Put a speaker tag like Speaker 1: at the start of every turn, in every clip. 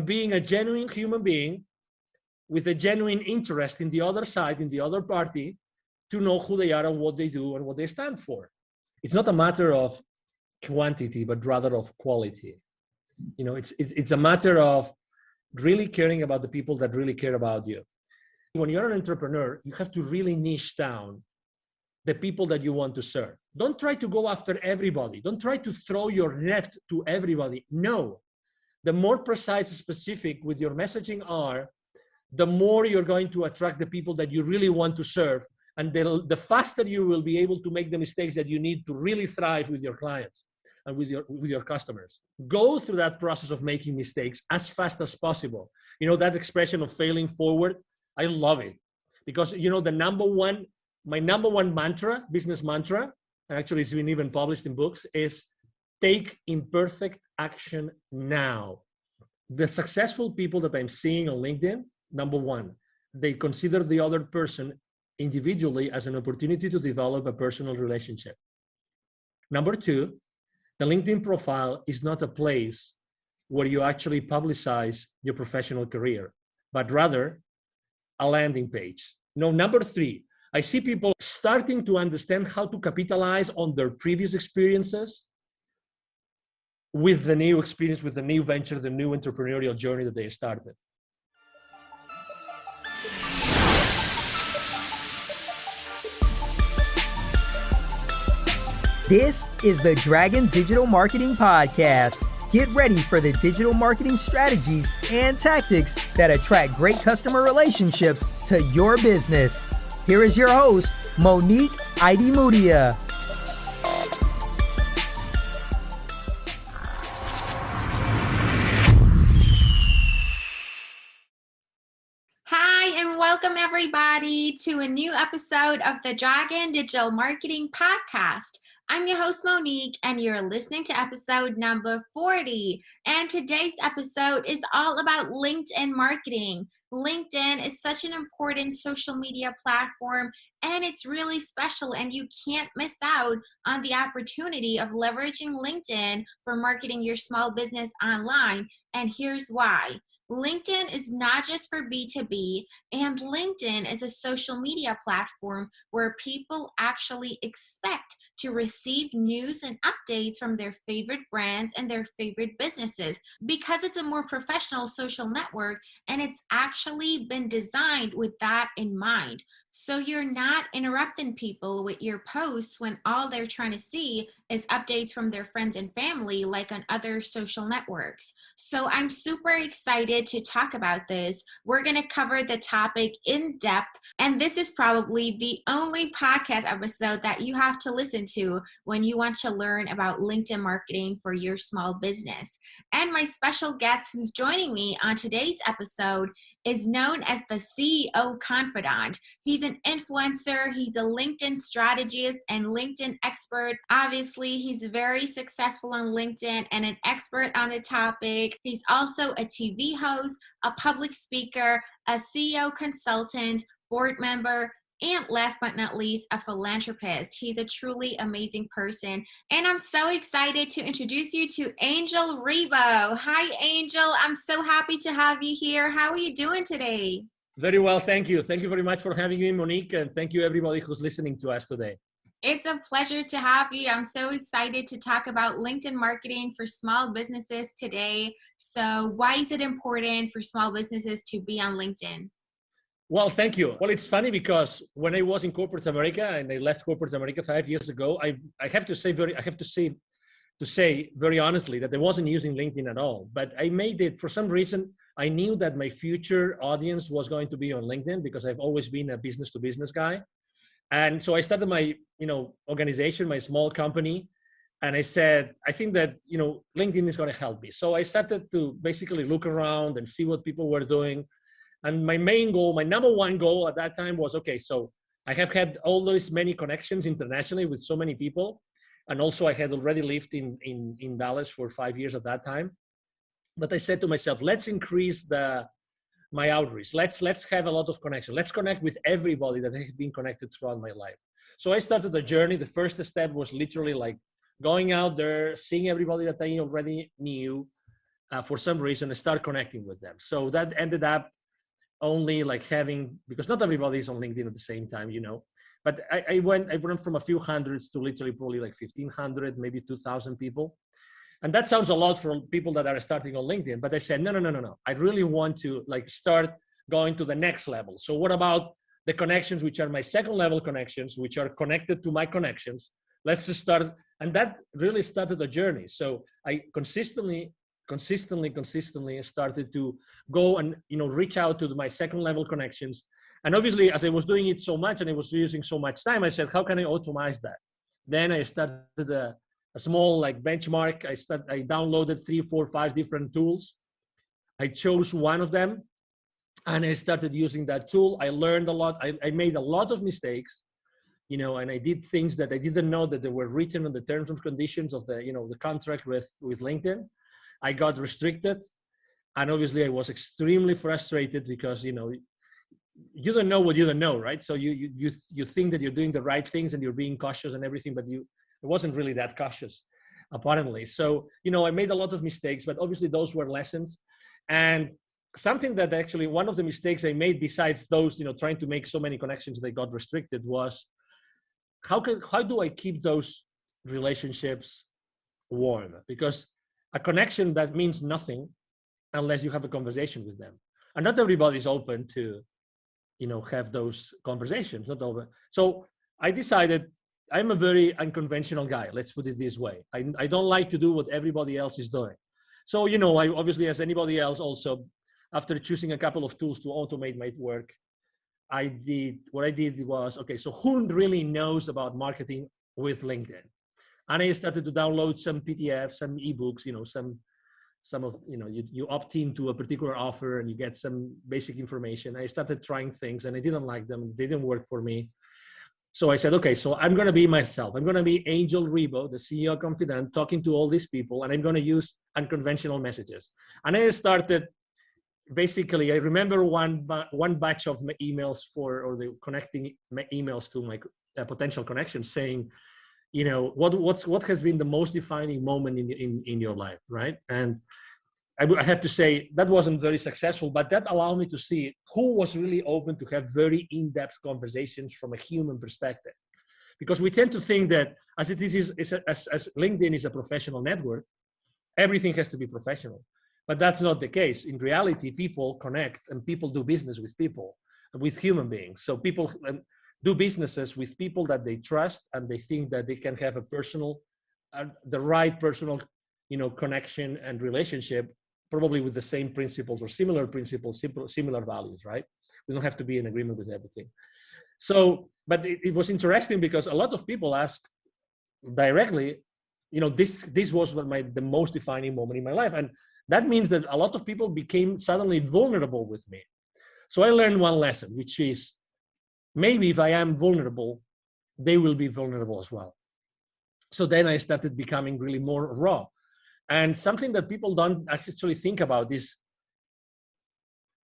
Speaker 1: being a genuine human being with a genuine interest in the other side, in the other party, to know who they are and what they do and what they stand for. It's not a matter of quantity, but rather of quality. It's a matter of really caring about the people that really care about you. When you're an entrepreneur, you have to really niche down the people that you want to serve. Don't try to go after everybody. Don't try to throw your net to everybody. No. The more precise and specific with your messaging are, the more you're going to attract the people that you really want to serve. And the faster you will be able to make the mistakes that you need to really thrive with your clients and with your customers. Go through that process of making mistakes as fast as possible. That expression of failing forward, I love it. Because, my number one mantra, business mantra, and actually it's been even published in books, is take imperfect action now. The successful people that I'm seeing on LinkedIn, number one, they consider the other person individually as an opportunity to develop a personal relationship. Number two, the LinkedIn profile is not a place where you actually publicize your professional career, but rather a landing page. Number three, I see people starting to understand how to capitalize on their previous experiences with the new experience, with the new venture, the new entrepreneurial journey that they started.
Speaker 2: This is the Dragon Digital Marketing Podcast. Get ready for the digital marketing strategies and tactics that attract great customer relationships to your business. Here is your host, Monique Idimudia.
Speaker 3: Hi, and welcome everybody to a new episode of the Dragon Digital Marketing Podcast. I'm your host, Monique, and you're listening to episode number 40. And today's episode is all about LinkedIn marketing. LinkedIn is such an important social media platform, and it's really special, and you can't miss out on the opportunity of leveraging LinkedIn for marketing your small business online. And here's why. LinkedIn is not just for B2B, and LinkedIn is a social media platform where people actually expect to receive news and updates from their favorite brands and their favorite businesses because it's a more professional social network, and it's actually been designed with that in mind. So you're not interrupting people with your posts when all they're trying to see is updates from their friends and family like on other social networks. So I'm super excited to talk about this. We're going to cover the topic in depth, and this is probably the only podcast episode that you have to listen to when you want to learn about LinkedIn marketing for your small business. And my special guest who's joining me on today's episode is known as the CEO Confidant. He's an influencer, he's a LinkedIn strategist and LinkedIn expert. Obviously, he's very successful on LinkedIn and an expert on the topic. He's also a TV host, a public speaker, a CEO consultant, board member, and last but not least, a philanthropist. He's a truly amazing person. And I'm so excited to introduce you to Angel Ribo. Hi, Angel. I'm so happy to have you here. How are you doing today?
Speaker 1: Very well, thank you. Thank you very much for having me, Monique, and thank you everybody who's listening to us today.
Speaker 3: It's a pleasure to have you. I'm so excited to talk about LinkedIn marketing for small businesses today. So why is it important for small businesses to be on LinkedIn?
Speaker 1: Well, thank you. Well, it's funny because when I was in corporate America and I left corporate America 5 years ago, I have to say very honestly that I wasn't using LinkedIn at all. But I made it for some reason. I knew that my future audience was going to be on LinkedIn because I've always been a business to business guy. And so I started my, organization, my small company. And I said, I think that, LinkedIn is going to help me. So I started to basically look around and see what people were doing. And my main goal, my number one goal at that time was, okay, so I have had all those many connections internationally with so many people. And also I had already lived in Dallas for 5 years at that time. But I said to myself, let's increase my outreach. Let's have a lot of connection. Let's connect with everybody that has been connected throughout my life. So I started the journey. The first step was literally like going out there, seeing everybody that I already knew, for some reason, I started connecting with them. So that ended up only like having, because not everybody is on LinkedIn at the same time, but I went from a few hundreds to literally probably like 1,500, maybe 2,000 people. And that sounds a lot for people that are starting on LinkedIn, but I said, no. I really want to like start going to the next level. So what about the connections, which are my second level connections, which are connected to my connections? Let's just start. And that really started the journey. So I consistently started to go and, reach out to my second level connections. And obviously, as I was doing it so much and I was using so much time, I said, how can I automate that? Then I started a small like benchmark. I downloaded 3, 4, 5 different tools. I chose one of them and I started using that tool. I learned a lot. I made a lot of mistakes, and I did things that I didn't know that they were written on the terms and conditions of the, the contract with LinkedIn. I got restricted. And obviously I was extremely frustrated because, you don't know what you don't know, right? So you think that you're doing the right things and you're being cautious and everything, but it wasn't really that cautious, apparently. So, I made a lot of mistakes, but obviously those were lessons. And something that actually, one of the mistakes I made besides those, trying to make so many connections that got restricted was, how do I keep those relationships warm? Because a connection that means nothing unless you have a conversation with them. And not everybody's open to, have those conversations, not over. So I decided I'm a very unconventional guy. Let's put it this way. I don't like to do what everybody else is doing. So, I obviously, as anybody else also, after choosing a couple of tools to automate my work, what I did was, okay, so who really knows about marketing with LinkedIn? And I started to download some PDFs, some ebooks, some of, you opt into a particular offer and you get some basic information. I started trying things and I didn't like them. They didn't work for me. So I said, okay, so I'm going to be myself. I'm going to be Angel Ribo, the CEO Confidant, talking to all these people, and I'm going to use unconventional messages. And I started, basically, I remember one batch of emails or the connecting emails to my potential connections saying, what has been the most defining moment in your life, right? And I have to say that wasn't very successful, but that allowed me to see who was really open to have very in-depth conversations from a human perspective. Because we tend to think that as LinkedIn is a professional network, everything has to be professional. But that's not the case. In reality, people connect and people do business with people, with human beings. So people do businesses with people that they trust and they think that they can have a personal, the right personal, connection and relationship, probably with the same principles or similar principles, similar values, right? We don't have to be in agreement with everything. So, but it was interesting because a lot of people asked directly, this was the most defining moment in my life. And that means that a lot of people became suddenly vulnerable with me. So I learned one lesson, which is maybe if I am vulnerable, they will be vulnerable as well. So then I started becoming really more raw. And something that people don't actually think about is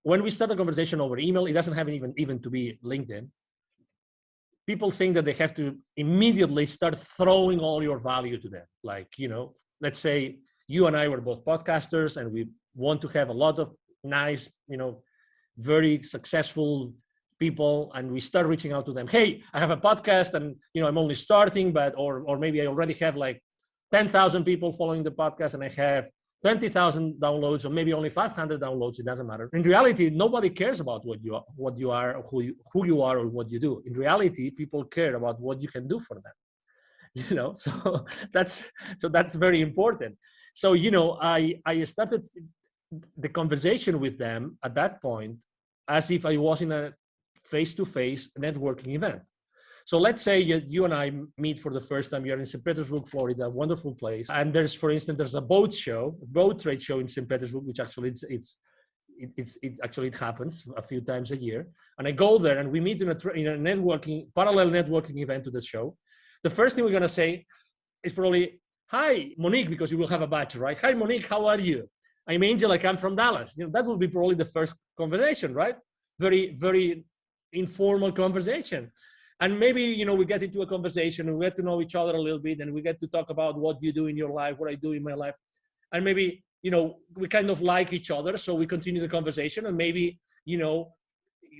Speaker 1: when we start a conversation over email, it doesn't have even to be LinkedIn. People think that they have to immediately start throwing all your value to them. Like, let's say you and I were both podcasters and we want to have a lot of nice, very successful people, and we start reaching out to them. Hey, I have a podcast and, I'm only starting, but, or maybe I already have like 10,000 people following the podcast and I have 20,000 downloads or maybe only 500 downloads. It doesn't matter. In reality, nobody cares about what you are, or who you are or what you do. In reality, people care about what you can do for them. So that's very important. So, I started the conversation with them at that point as if I was in a face-to-face networking event. So let's say you and I meet for the first time. You're in St. Petersburg, Florida, a wonderful place. And there's a boat trade show in St. Petersburg, which actually it happens a few times a year. And I go there and we meet in a parallel networking event to the show. The first thing we're going to say is probably, hi, Monique, because you will have a badge, right? Hi, Monique, how are you? I'm Angel, I come from Dallas. That will be probably the first conversation, right? Very, very informal conversation. And maybe, we get into a conversation and we get to know each other a little bit and we get to talk about what you do in your life, what I do in my life. And maybe we kind of like each other, so we continue the conversation. And maybe,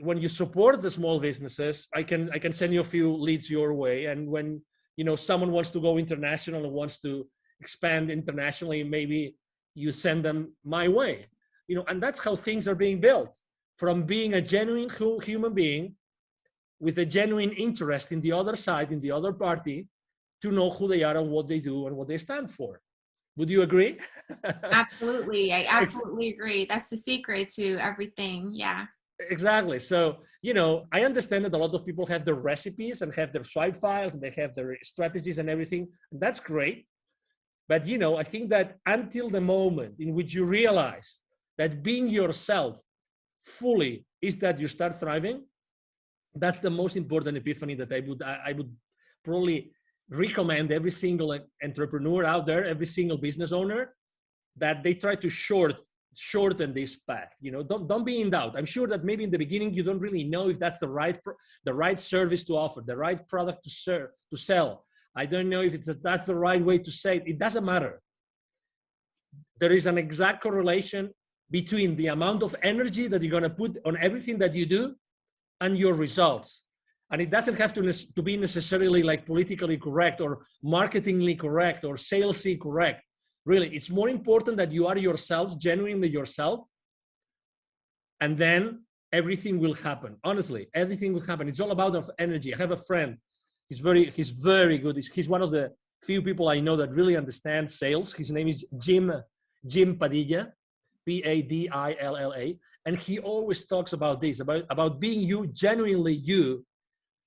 Speaker 1: when you support the small businesses, I can send you a few leads your way. And when, someone wants to go international and wants to expand internationally, maybe you send them my way, and that's how things are being built, from being a genuine human being with a genuine interest in the other side, in the other party, to know who they are and what they do and what they stand for. Would you agree?
Speaker 3: Absolutely. I absolutely agree. That's the secret to everything. Yeah.
Speaker 1: Exactly. So, I understand that a lot of people have their recipes and have their swipe files and they have their strategies and everything. And that's great. But, I think that until the moment in which you realize that being yourself fully is that you start thriving, that's the most important epiphany that I would probably recommend every single entrepreneur out there, every single business owner, that they try to shorten this path. Don't be in doubt. I'm sure that maybe in the beginning you don't really know if that's the right service to offer, the right product to sell. I don't know if that's the right way to say it. It doesn't matter. There is an exact correlation between the amount of energy that you're going to put on everything that you do and your results. And it doesn't have to be necessarily like politically correct or marketingly correct or salesy correct. Really, it's more important that you are yourself, genuinely yourself, and then everything will happen. Honestly, everything will happen. It's all about energy. I have a friend. He's very good. He's one of the few people I know that really understand sales. His name is Jim Padilla, Padilla, and he always talks about this, about being you, genuinely you,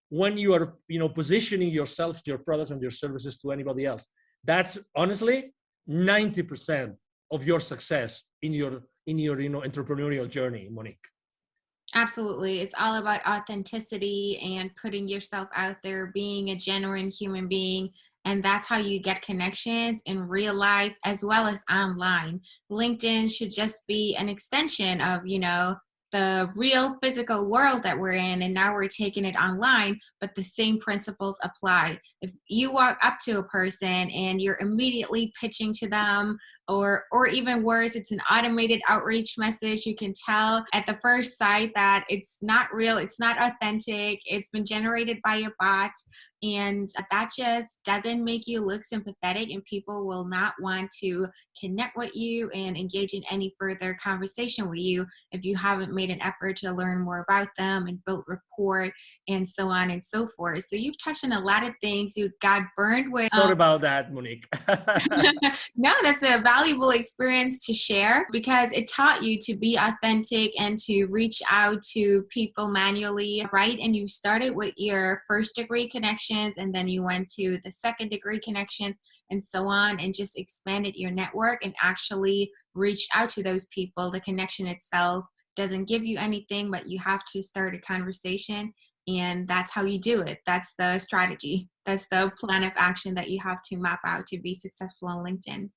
Speaker 1: when you are, positioning yourself, your products and your services to anybody else. That's honestly 90% of your success in your entrepreneurial journey, Monique.
Speaker 3: Absolutely. It's all about authenticity and putting yourself out there, being a genuine human being. And that's how you get connections in real life as well as online. LinkedIn should just be an extension of, the real physical world that we're in, and now we're taking it online, but the same principles apply. If you walk up to a person and you're immediately pitching to them, or even worse, it's an automated outreach message, you can tell at the first sight that it's not real, it's not authentic, it's been generated by a bot, and that just doesn't make you look sympathetic, and people will not want to connect with you and engage in any further conversation with you if you haven't made an effort to learn more about them and build rapport and so on and so forth. So you've touched on a lot of things. You got burned with.
Speaker 1: Sorry about that, Monique.
Speaker 3: No, that's a valuable experience to share because it taught you to be authentic and to reach out to people manually, right? And you started with your first degree connections, and then you went to the second degree connections and so on, and just expanded your network and actually reached out to those people. The connection itself doesn't give you anything, but you have to start a conversation, and that's how you do it. That's the strategy. That's the plan of action that you have to map out to be successful on LinkedIn.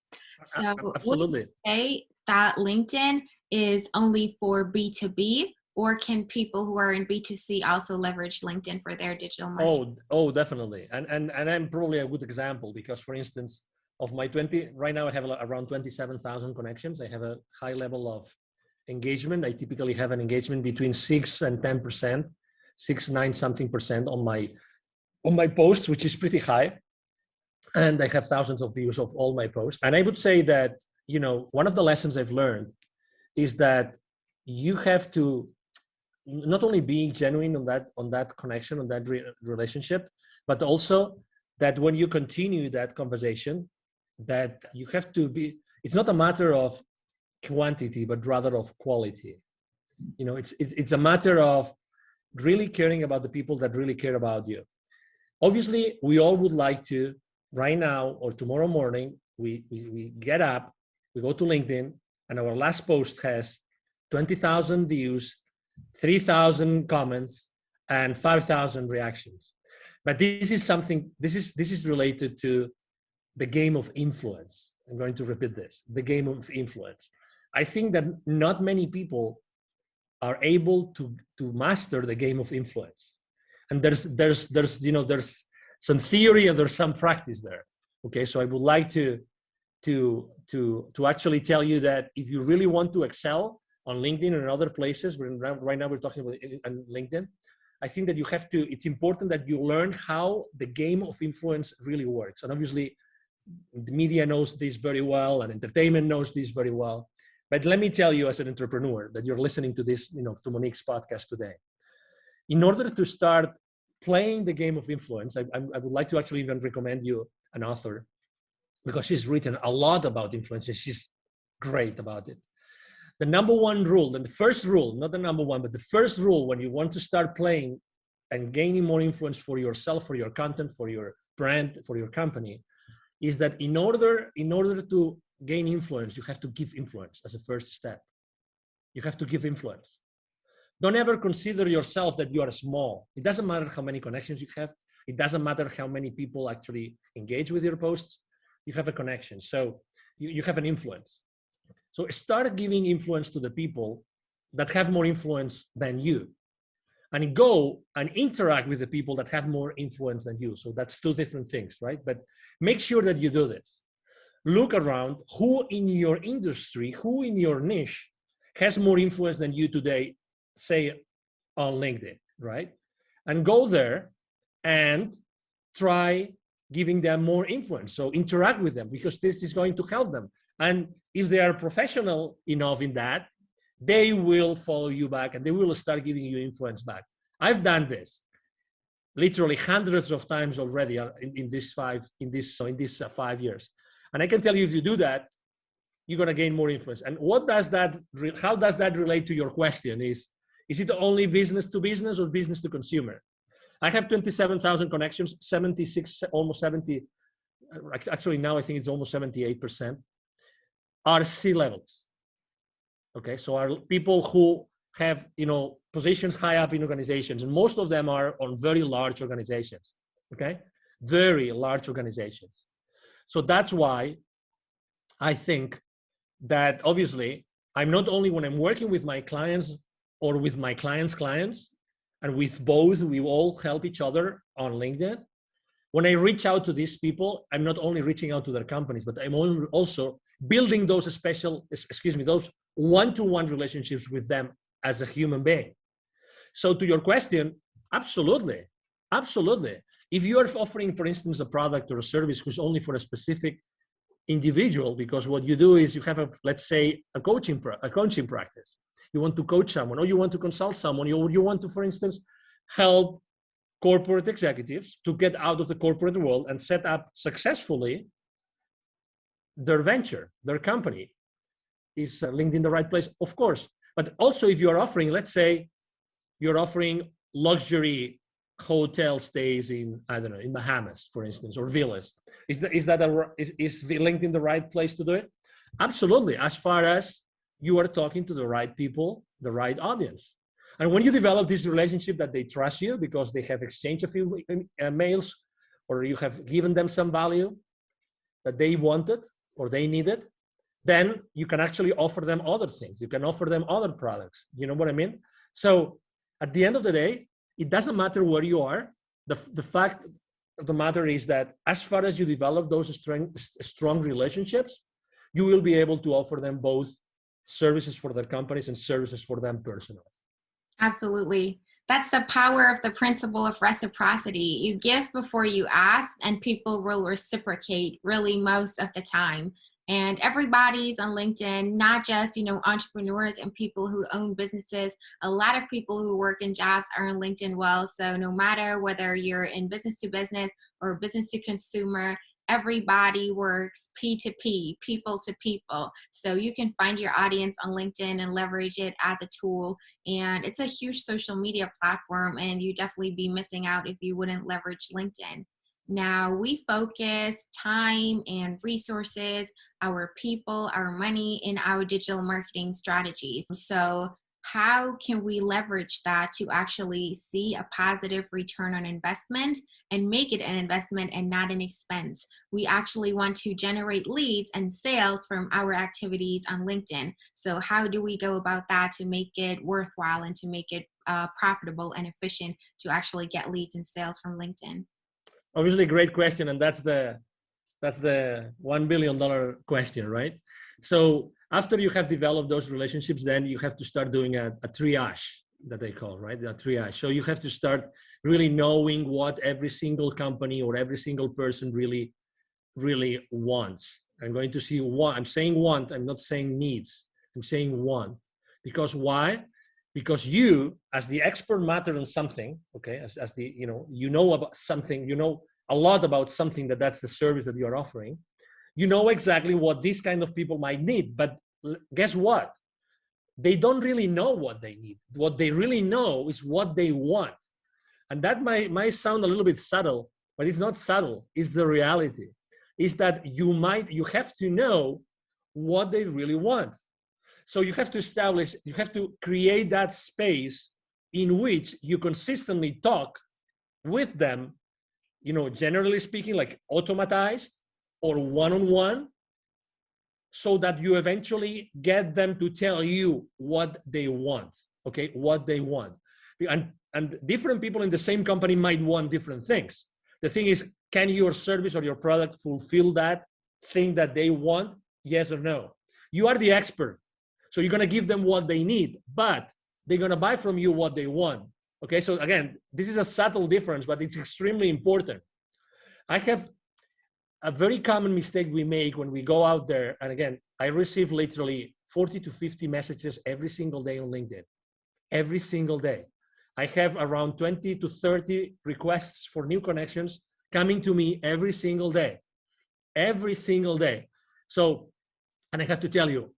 Speaker 3: So
Speaker 1: absolutely.
Speaker 3: Would you say that LinkedIn is only for B2B, or can people who are in B2C also leverage LinkedIn for their digital marketing?
Speaker 1: Oh, definitely. And I'm probably a good example because, for instance, of my 20, right now I have around 27,000 connections. I have a high level of engagement. I typically have an engagement between 6 and 10%, 9 something percent on my posts, which is pretty high. And I have thousands of views of all my posts. And I would say that, one of the lessons I've learned is that you have to not only be genuine on that connection, on that relationship, but also that when you continue that conversation, that you have to be, it's not a matter of quantity, but rather of quality. It's a matter of really caring about the people that really care about you. Obviously, we all would like to, right now or tomorrow morning, we get up, we go to LinkedIn, and our last post has 20,000 views, 3,000 comments, and 5,000 reactions. But this is related to the game of influence. I'm going to repeat this, the game of influence. I think that not many people are able to master the game of influence. And there's some theory and there's some practice there. Okay, so I would like to to actually tell you that if you really want to excel on LinkedIn and other places, right now we're talking about on LinkedIn, I think that it's important that you learn how the game of influence really works. And obviously, the media knows this very well, and entertainment knows this very well. But let me tell you, as an entrepreneur, that you're listening to this, to Monique's podcast today. In order to start playing the game of influence, I would like to actually even recommend you an author, because she's written a lot about influence, and she's great about it. The number one rule, and the first rule, not the number one, but the first rule when you want to start playing and gaining more influence for yourself, for your content, for your brand, for your company, is that in order to gain influence, you have to give influence as a first step. You have to give influence. Don't ever consider yourself that you are small. It doesn't matter how many connections you have. It doesn't matter how many people actually engage with your posts. You have a connection. So you have an influence. So start giving influence to the people that have more influence than you, and go and interact with the people that have more influence than you. So that's two different things, right? But make sure that you do this. Look around who in your industry, who in your niche has more influence than you today, say on LinkedIn, right? And go there and try giving them more influence. So interact with them, because this is going to help them. And if they are professional enough in that, they will follow you back and they will start giving you influence back. I've done this literally hundreds of times already in these 5 years. And I can tell you, if you do that, you're going to gain more influence. And how does that relate to your question? Is it only business to business or business to consumer? I have 27,000 connections, 76, almost 70. Actually, now I think it's almost 78% are C-levels. Okay, so are people who have, positions high up in organizations, and most of them are on very large organizations. Okay, very large organizations. So that's why I think that obviously I'm not only, when I'm working with my clients or with my clients' clients, and with both, we all help each other on LinkedIn. When I reach out to these people, I'm not only reaching out to their companies, but I'm also building those those one-to-one relationships with them as a human being. So to your question, absolutely. If you are offering, for instance, a product or a service who's only for a specific individual, because what you do is you have let's say a coaching practice. You want to coach someone, or you want to consult someone, you want to, for instance, help corporate executives to get out of the corporate world and set up successfully their venture, their company. Is LinkedIn the right place? Of course. But also, if you're offering, let's say you're offering luxury hotel stays in, I don't know, in Bahamas, for instance, or villas, is LinkedIn the right place to do it? Absolutely, as far as you are talking to the right people, the right audience. And when you develop this relationship that they trust you because they have exchanged a few mails, or you have given them some value that they wanted or they needed, then you can actually offer them other things. You can offer them other products. You know what I mean? So at the end of the day, it doesn't matter where you are. The fact of the matter is that as far as you develop those strong relationships, you will be able to offer them both services for their companies and services for them personally.
Speaker 3: Absolutely. That's the power of the principle of reciprocity. You give before you ask, and people will reciprocate really most of the time. And everybody's on LinkedIn, not just, entrepreneurs and people who own businesses. A lot of people who work in jobs are on LinkedIn well. So no matter whether you're in business to business or business to consumer, everybody works P2P, people to people. So you can find your audience on LinkedIn and leverage it as a tool. And it's a huge social media platform, and you definitely be missing out if you wouldn't leverage LinkedIn. Now, we focus time and resources, our people, our money in our digital marketing strategies. So how can we leverage that to actually see a positive return on investment and make it an investment and not an expense? We actually want to generate leads and sales from our activities on LinkedIn. So how do we go about that to make it worthwhile and to make it profitable and efficient to actually get leads and sales from LinkedIn?
Speaker 1: Obviously, great question. And that's the That's the $1 billion question, right? So after you have developed those relationships, then you have to start doing a triage that they call, right? The triage. So you have to start really knowing what every single company or every single person really wants. I'm going to see what I'm saying want, I'm not saying needs. I'm saying want. Because why? Because you, as the expert matter on something, okay, as the, you know about something, you know a lot about something that's the service that you're offering, you know exactly what these kind of people might need. But guess what? They don't really know what they need. What they really know is what they want. And that might sound a little bit subtle, but it's not subtle. It's the reality. Is that you have to know what they really want. So you have to create that space in which you consistently talk with them, generally speaking, like automatized or one-on-one, so that you eventually get them to tell you what they want, okay, what they want. And different people in the same company might want different things. The thing is, can your service or your product fulfill that thing that they want? Yes or no? You are the expert. So you're going to give them what they need, but they're going to buy from you what they want. Okay, so again, this is a subtle difference, but it's extremely important. I have a very common mistake we make when we go out there. And again, I receive literally 40 to 50 messages every single day on LinkedIn, every single day. I have around 20 to 30 requests for new connections coming to me every single day. So, and I have to tell you,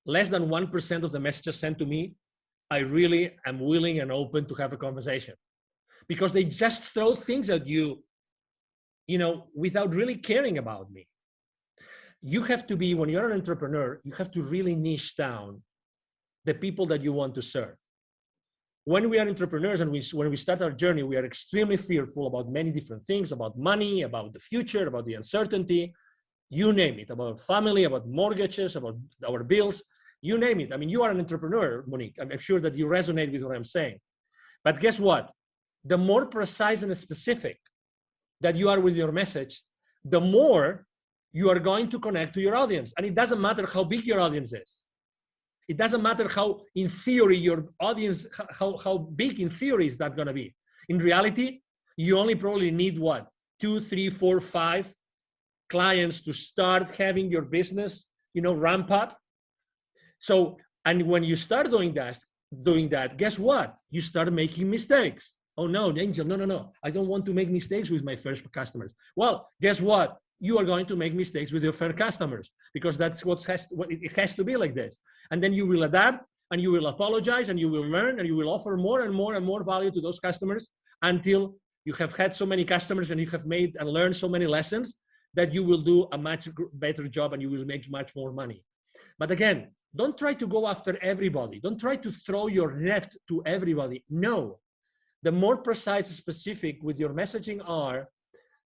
Speaker 1: less than 1% of the messages sent to me, I really am willing and open to have a conversation, because they just throw things at you, without really caring about me. You have to be, when you're an entrepreneur, you have to really niche down the people that you want to serve. When we are entrepreneurs and when we start our journey, we are extremely fearful about many different things, about money, about the future, about the uncertainty, you name it, about family, about mortgages, about our bills, you name it. I mean, you are an entrepreneur, Monique. I'm sure that you resonate with what I'm saying. But guess what? The more precise and specific that you are with your message, the more you are going to connect to your audience. And it doesn't matter how big your audience is. It doesn't matter how, in theory, your audience, how big in theory is that going to be. In reality, you only probably need what? 2, 3, 4, 5 clients to start having your business, ramp up. So, and when you start doing that, guess what? You start making mistakes. Oh no, Angel, no. I don't want to make mistakes with my first customers. Well, guess what? You are going to make mistakes with your first customers, because that's it has to be like this. And then you will adapt, and you will apologize, and you will learn, and you will offer more and more and more value to those customers until you have had so many customers and you have made and learned so many lessons that you will do a much better job and you will make much more money. But again, don't try to go after everybody. Don't try to throw your net to everybody. No. The more precise and specific with your messaging are,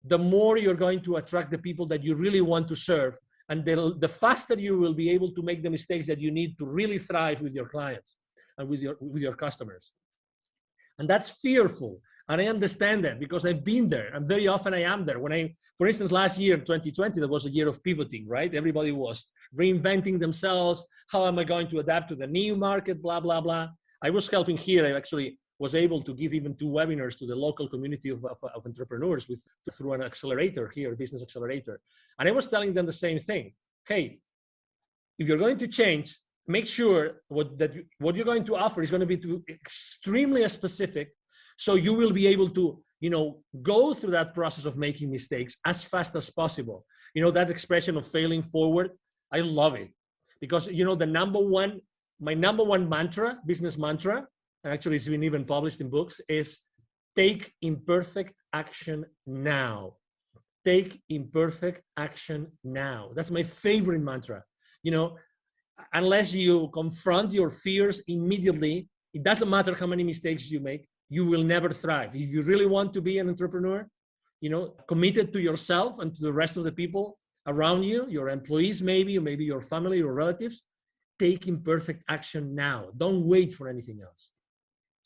Speaker 1: the more you're going to attract the people that you really want to serve. And the faster you will be able to make the mistakes that you need to really thrive with your clients and with your customers. And that's fearful. And I understand that, because I've been there, and very often I am there. For instance, last year, 2020, that was a year of pivoting, right? Everybody was reinventing themselves. How am I going to adapt to the new market, blah, blah, blah. I was helping here. I actually was able to give even 2 webinars to the local community of entrepreneurs through an accelerator here, business accelerator. And I was telling them the same thing. Hey, if you're going to change, make sure what you're going to offer is going to be extremely specific, so you will be able to, go through that process of making mistakes as fast as possible. That expression of failing forward, I love it, because, my number one mantra, business mantra, and actually it's been even published in books, is take imperfect action now. Take imperfect action now. That's my favorite mantra. Unless you confront your fears immediately, it doesn't matter how many mistakes you make, you will never thrive. If you really want to be an entrepreneur, committed to yourself and to the rest of the people around you, your employees maybe, or maybe your family or relatives, take imperfect action now. Don't wait for anything else.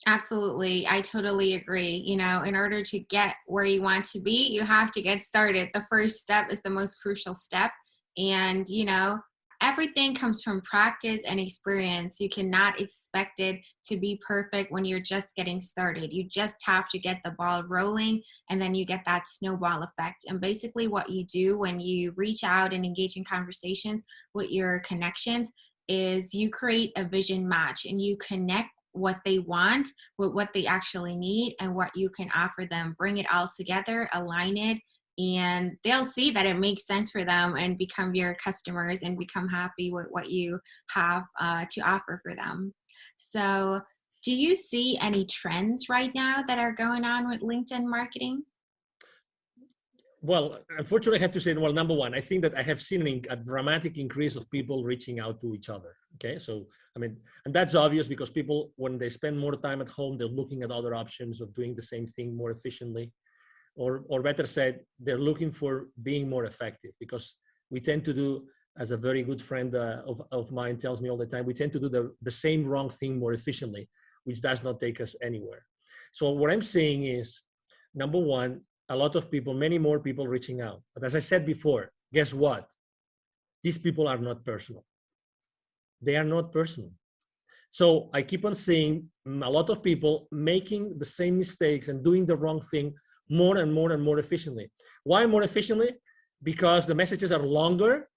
Speaker 3: Absolutely. I totally agree. You know, in order to get where you want to be, you have to get started. The first step is the most crucial step. And, you know, everything comes from practice and experience. You cannot expect it to be perfect when you're just getting started. You just have to get the ball rolling, and then you get that snowball effect. And basically, what you do when you reach out and engage in conversations with your connections is you create a vision match, and you connect what they want with what they actually need and what you can offer them. Bring it all together, align it, and they'll see that it makes sense for them and become your customers and become happy with what you have to offer for them. So, do you see any trends right now that are going on with LinkedIn marketing?
Speaker 1: Well, unfortunately, I have to say, well, number one, I think that I have seen a dramatic increase of people reaching out to each other. Okay. So, I mean, and that's obvious because people, when they spend more time at home, they're looking at other options of doing the same thing more efficiently, or better said, they're looking for being more effective, because we tend to do, as a very good friend of mine tells me all the time, we tend to do the same wrong thing more efficiently, which does not take us anywhere. So what I'm saying is, number one, a lot of people, many more people reaching out. But as I said before, guess what? These people are not personal. They are not personal. So I keep on seeing a lot of people making the same mistakes and doing the wrong thing more and more and more efficiently. Why more efficiently? Because the messages are longer.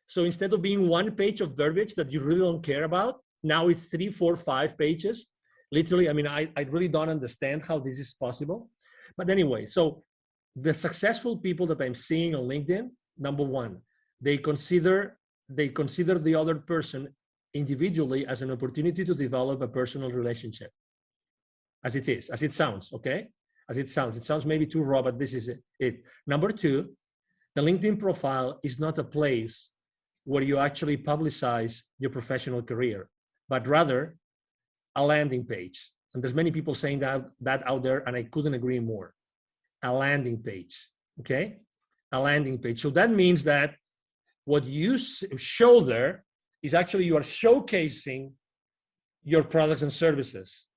Speaker 1: So instead of being one page of verbiage that you really don't care about, now it's 3, 4, 5 pages. Literally, I mean, I really don't understand how this is possible. But anyway, so the successful people that I'm seeing on LinkedIn, number one, they consider the other person individually as an opportunity to develop a personal relationship. As it sounds, okay? As it sounds. It sounds maybe too raw, but this is it. Number two, the LinkedIn profile is not a place where you actually publicize your professional career, but rather a landing page. And there's many people saying that out there, and I couldn't agree more. A landing page, okay? A landing page. So that means that what you show there is actually you are showcasing your products and services.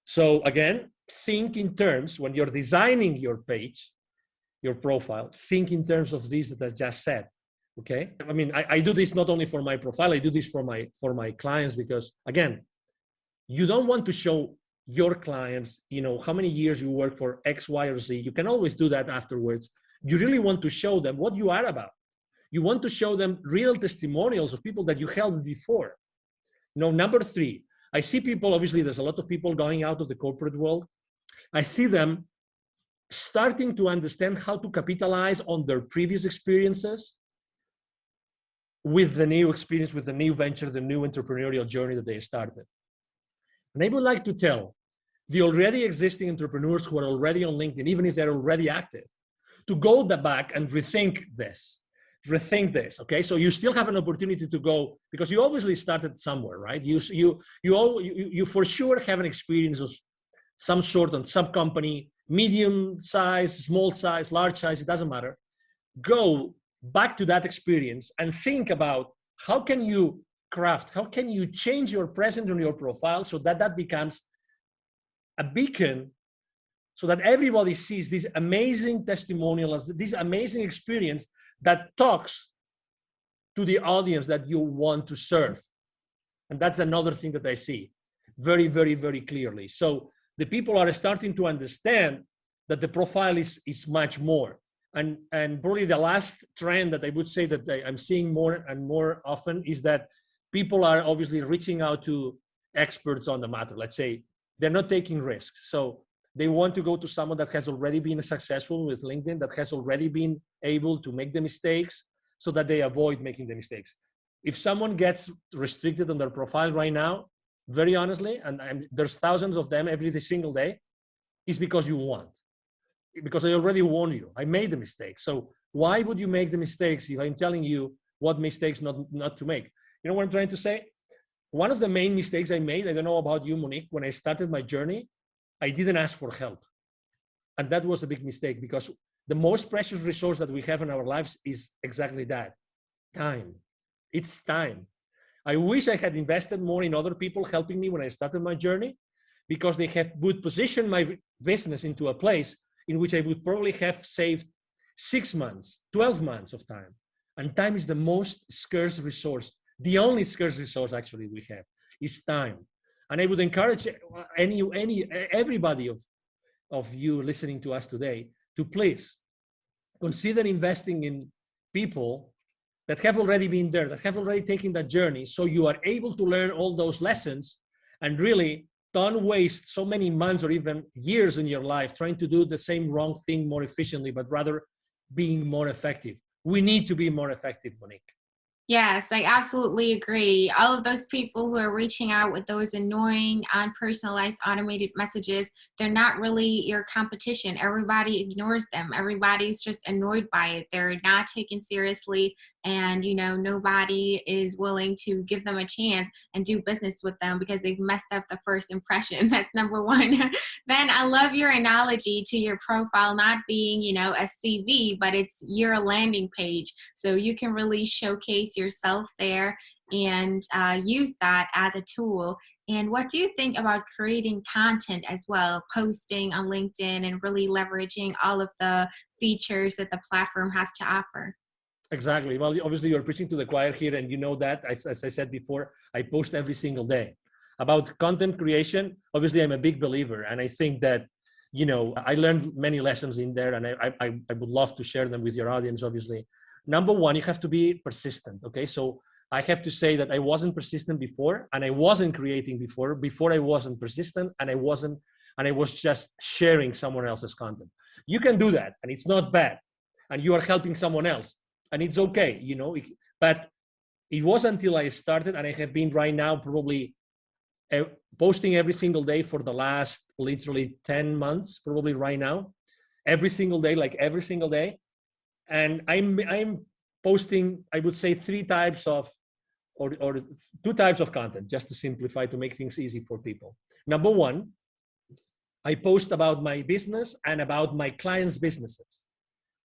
Speaker 1: So again, think in terms, when you're designing your page, your profile, think in terms of this that I just said, okay? I mean, I do this not only for my profile, I do this for my clients, because again, you don't want to show your clients, you know, how many years you work for X, Y, or Z. You can always do that afterwards. You really want to show them what you are about. You want to show them real testimonials of people that you helped before. Now, number three, I see people, obviously, there's a lot of people going out of the corporate world. I see them starting to understand how to capitalize on their previous experiences with the new experience, with the new venture, the new entrepreneurial journey that they started. And I would like to tell the already existing entrepreneurs who are already on LinkedIn, even if they're already active, to go back and rethink this, okay? So you still have an opportunity to go, because you obviously started somewhere, right? You for sure have an experience of some sort on some company, medium size, small size, large size, it doesn't matter. Go back to that experience and think about how can you change your presence on your profile so that becomes a beacon, so that everybody sees this amazing testimonial, this amazing experience that talks to the audience that you want to serve. And that's another thing that I see very, very, very clearly. So the people are starting to understand that the profile is much more. And probably the last trend that I would say that I'm seeing more and more often is that people are obviously reaching out to experts on the matter. Let's say they're not taking risks. So they want to go to someone that has already been successful with LinkedIn, that has already been able to make the mistakes so that they avoid making the mistakes. If someone gets restricted on their profile right now, very honestly, and there's thousands of them every single day, is because you want. Because I already warned you. I made the mistake. So why would you make the mistakes if I'm telling you what mistakes not to make? You know what I'm trying to say? One of the main mistakes I made, I don't know about you, Monique, when I started my journey, I didn't ask for help. And that was a big mistake, because the most precious resource that we have in our lives is exactly that, time. It's time. I wish I had invested more in other people helping me when I started my journey, because they would position my business into a place in which I would probably have saved 6 months, 12 months of time. And time is the most scarce resource. The only scarce resource actually we have is time. And I would encourage everybody of you listening to us today to please consider investing in people that have already been there, that have already taken that journey, so you are able to learn all those lessons and really don't waste so many months or even years in your life trying to do the same wrong thing more efficiently, but rather being more effective. We need to be more effective, Monique.
Speaker 3: Yes, I absolutely agree. All of those people who are reaching out with those annoying, unpersonalized, automated messages, they're not really your competition. Everybody ignores them. Everybody's just annoyed by it. They're not taken seriously. And, nobody is willing to give them a chance and do business with them because they've messed up the first impression. That's number one. Then I love your analogy to your profile not being, a CV, but it's your landing page. So you can really showcase yourself there and use that as a tool. And what do you think about creating content as well, posting on LinkedIn and really leveraging all of the features that the platform has to offer?
Speaker 1: Exactly. Well, obviously you're preaching to the choir here, and you know that, as I said before, I post every single day. About content creation, obviously I'm a big believer, and I think that, I learned many lessons in there, and I would love to share them with your audience, obviously. Number one, you have to be persistent, okay? So I have to say that I wasn't persistent before, and I wasn't creating before I wasn't persistent, and I was just sharing someone else's content. You can do that, and it's not bad, and you are helping someone else. And it's okay, but it was until I started, and I have been right now probably posting every single day for the last literally 10 months, probably right now, every single day. And I'm posting, I would say, three types of, or two types of content, just to simplify, to make things easy for people. Number one, I post about my business and about my clients' businesses.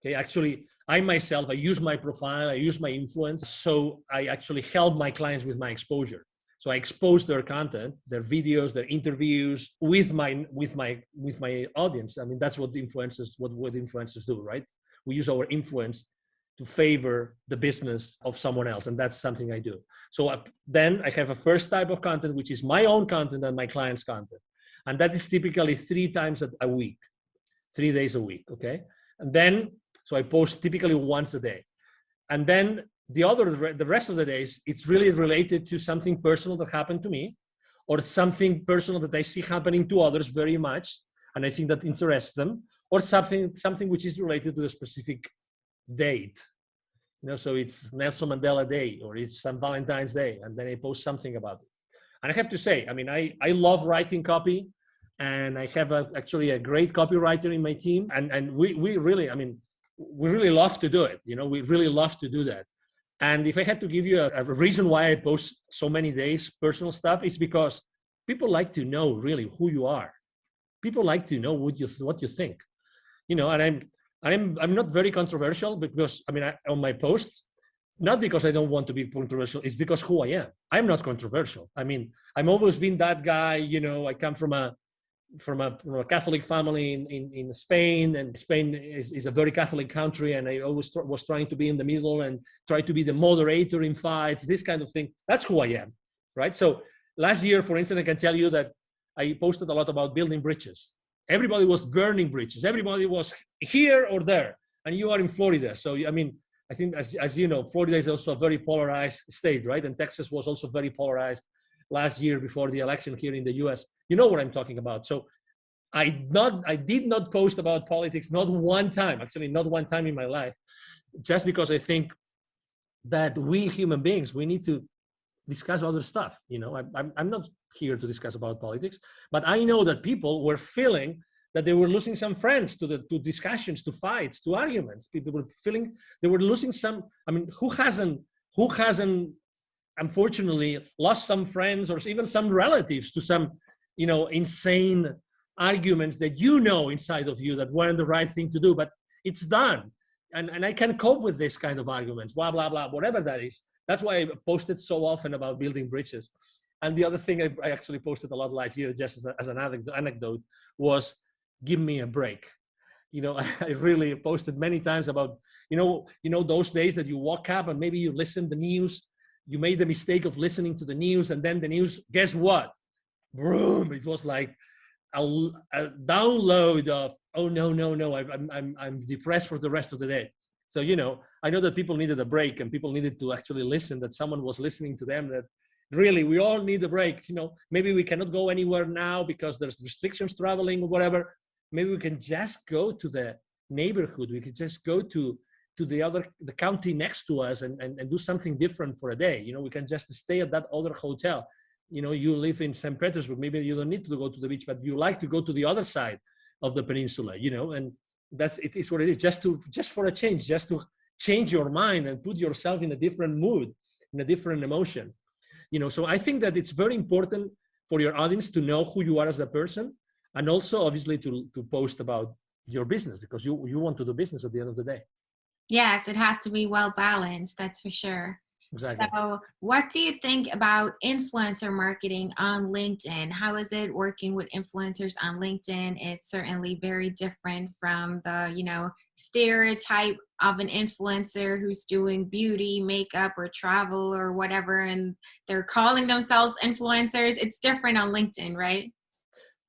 Speaker 1: Okay, actually, I myself, I use my profile, I use my influence, so I actually help my clients with my exposure. So I expose their content, their videos, their interviews with my audience. I mean, that's what influencers do, right? We use our influence to favor the business of someone else, and that's something I do. So then I have a first type of content, which is my own content and my clients' content, and that is typically 3 times a week, 3 days a week. Okay, and then. So I post typically once a day. And then the rest of the days, it's really related to something personal that happened to me, or something personal that I see happening to others very much, and I think that interests them, or something which is related to a specific date. So it's Nelson Mandela Day, or it's St. Valentine's Day, and then I post something about it. And I have to say, I mean, I love writing copy, and I have actually a great copywriter in my team, and we really, I mean, we really love to do it. We really love to do that. And if I had to give you a reason why I post so many days personal stuff, it's because people like to know really who you are. People like to know what you think. And I'm not very controversial, because on my posts, not because I don't want to be controversial, it's because who I am. I'm not controversial. I mean, I've always been that guy. I come from a Catholic family in Spain, and Spain is a very Catholic country, and I always was trying to be in the middle and try to be the moderator in fights, this kind of thing. That's who I am, right? So last year, for instance, I can tell you that I posted a lot about building bridges. Everybody was burning bridges. Everybody was here or there, and you are in Florida. So, I mean, I think, as you know, Florida is also a very polarized state, right? And Texas was also very polarized last year before the election here in the US. You know what I'm talking about. So I did not post about politics, not one time, actually not one time in my life, just because I think that we human beings, we need to discuss other stuff. I'm not here to discuss about politics, but I know that people were feeling that they were losing some friends to discussions, to fights, to arguments. People were feeling they were losing some. I mean, who hasn't unfortunately lost some friends or even some relatives to some insane arguments that inside of you that weren't the right thing to do, but it's done, and I can cope with this kind of arguments, blah blah blah, whatever that is. That's why I posted so often about building bridges. And the other thing I actually posted a lot last year, just as an anecdote, was give me a break. I really posted many times about, those days that you woke up and maybe you listened to the news, you made the mistake of listening to the news, and then the news, guess what? Boom! It was like a download of, oh no, I'm depressed for the rest of the day. So I know that people needed a break, and people needed to actually listen, that someone was listening to them, that really we all need a break. Maybe we cannot go anywhere now because there's restrictions traveling or whatever. Maybe we can just go to the neighborhood. We could just go to the county next to us and do something different for a day. We can just stay at that other hotel. You live in St. Petersburg, maybe you don't need to go to the beach, but you like to go to the other side of the peninsula, and it is what it is, just for a change, just to change your mind and put yourself in a different mood, in a different emotion. So I think that it's very important for your audience to know who you are as a person, and also obviously to post about your business, because you want to do business at the end of the day.
Speaker 3: Yes, it has to be well balanced, that's for sure.
Speaker 1: Exactly.
Speaker 3: So what do you think about influencer marketing on LinkedIn? How is it working with influencers on LinkedIn? It's certainly very different from the, stereotype of an influencer who's doing beauty, makeup, or travel or whatever, and they're calling themselves influencers. It's different on LinkedIn, right?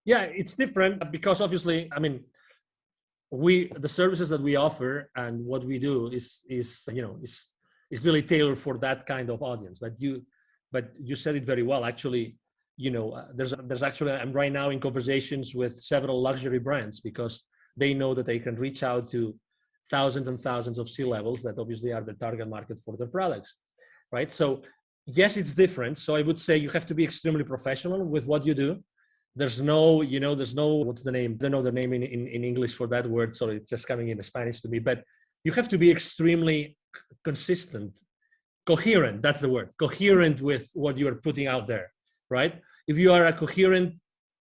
Speaker 1: Yeah, it's different because obviously, the services that we offer and what we do is really tailored for that kind of audience. But you said it very well. Actually, there's actually, I'm right now in conversations with several luxury brands because they know that they can reach out to thousands and thousands of C-levels that obviously are the target market for their products, right? So yes, it's different. So I would say you have to be extremely professional with what you do. There's no, what's the name? I don't know the name in English for that word, so it's just coming in Spanish to me. But you have to be extremely consistent, coherent, that's the word, coherent with what you're putting out there, right? If you are a coherent,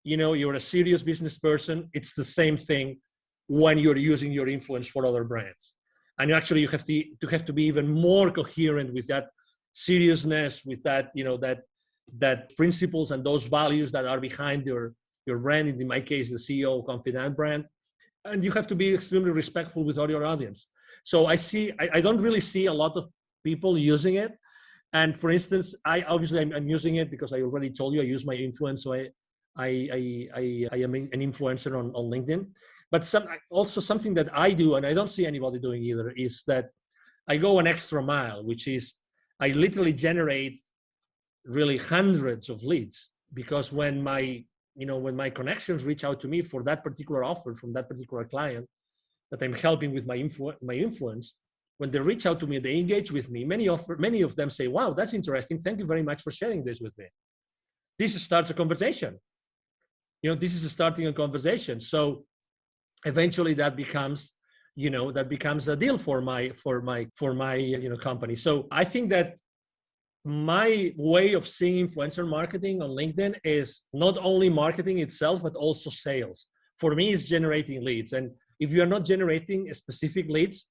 Speaker 1: you're a serious business person, it's the same thing when you're using your influence for other brands. And actually you have to be even more coherent with that seriousness, with that, that principles and those values that are behind your brand, in my case, the CEO Confidant brand. And you have to be extremely respectful with all your audience. So I don't really see a lot of people using it. And for instance, I'm using it because I already told you I use my influence. So I am an influencer on LinkedIn. But something that I do, and I don't see anybody doing either, is that I go an extra mile, which is I literally generate really hundreds of leads, because when my connections reach out to me for that particular offer from that particular client that I'm helping with my influence, when they reach out to me, they engage with me. Many of them say, "Wow, that's interesting. Thank you very much for sharing this with me." This starts a conversation. This is starting a conversation. So eventually that becomes a deal for my company. So I think that my way of seeing influencer marketing on LinkedIn is not only marketing itself, but also sales. For me, it's generating leads. And if you are not generating specific leads,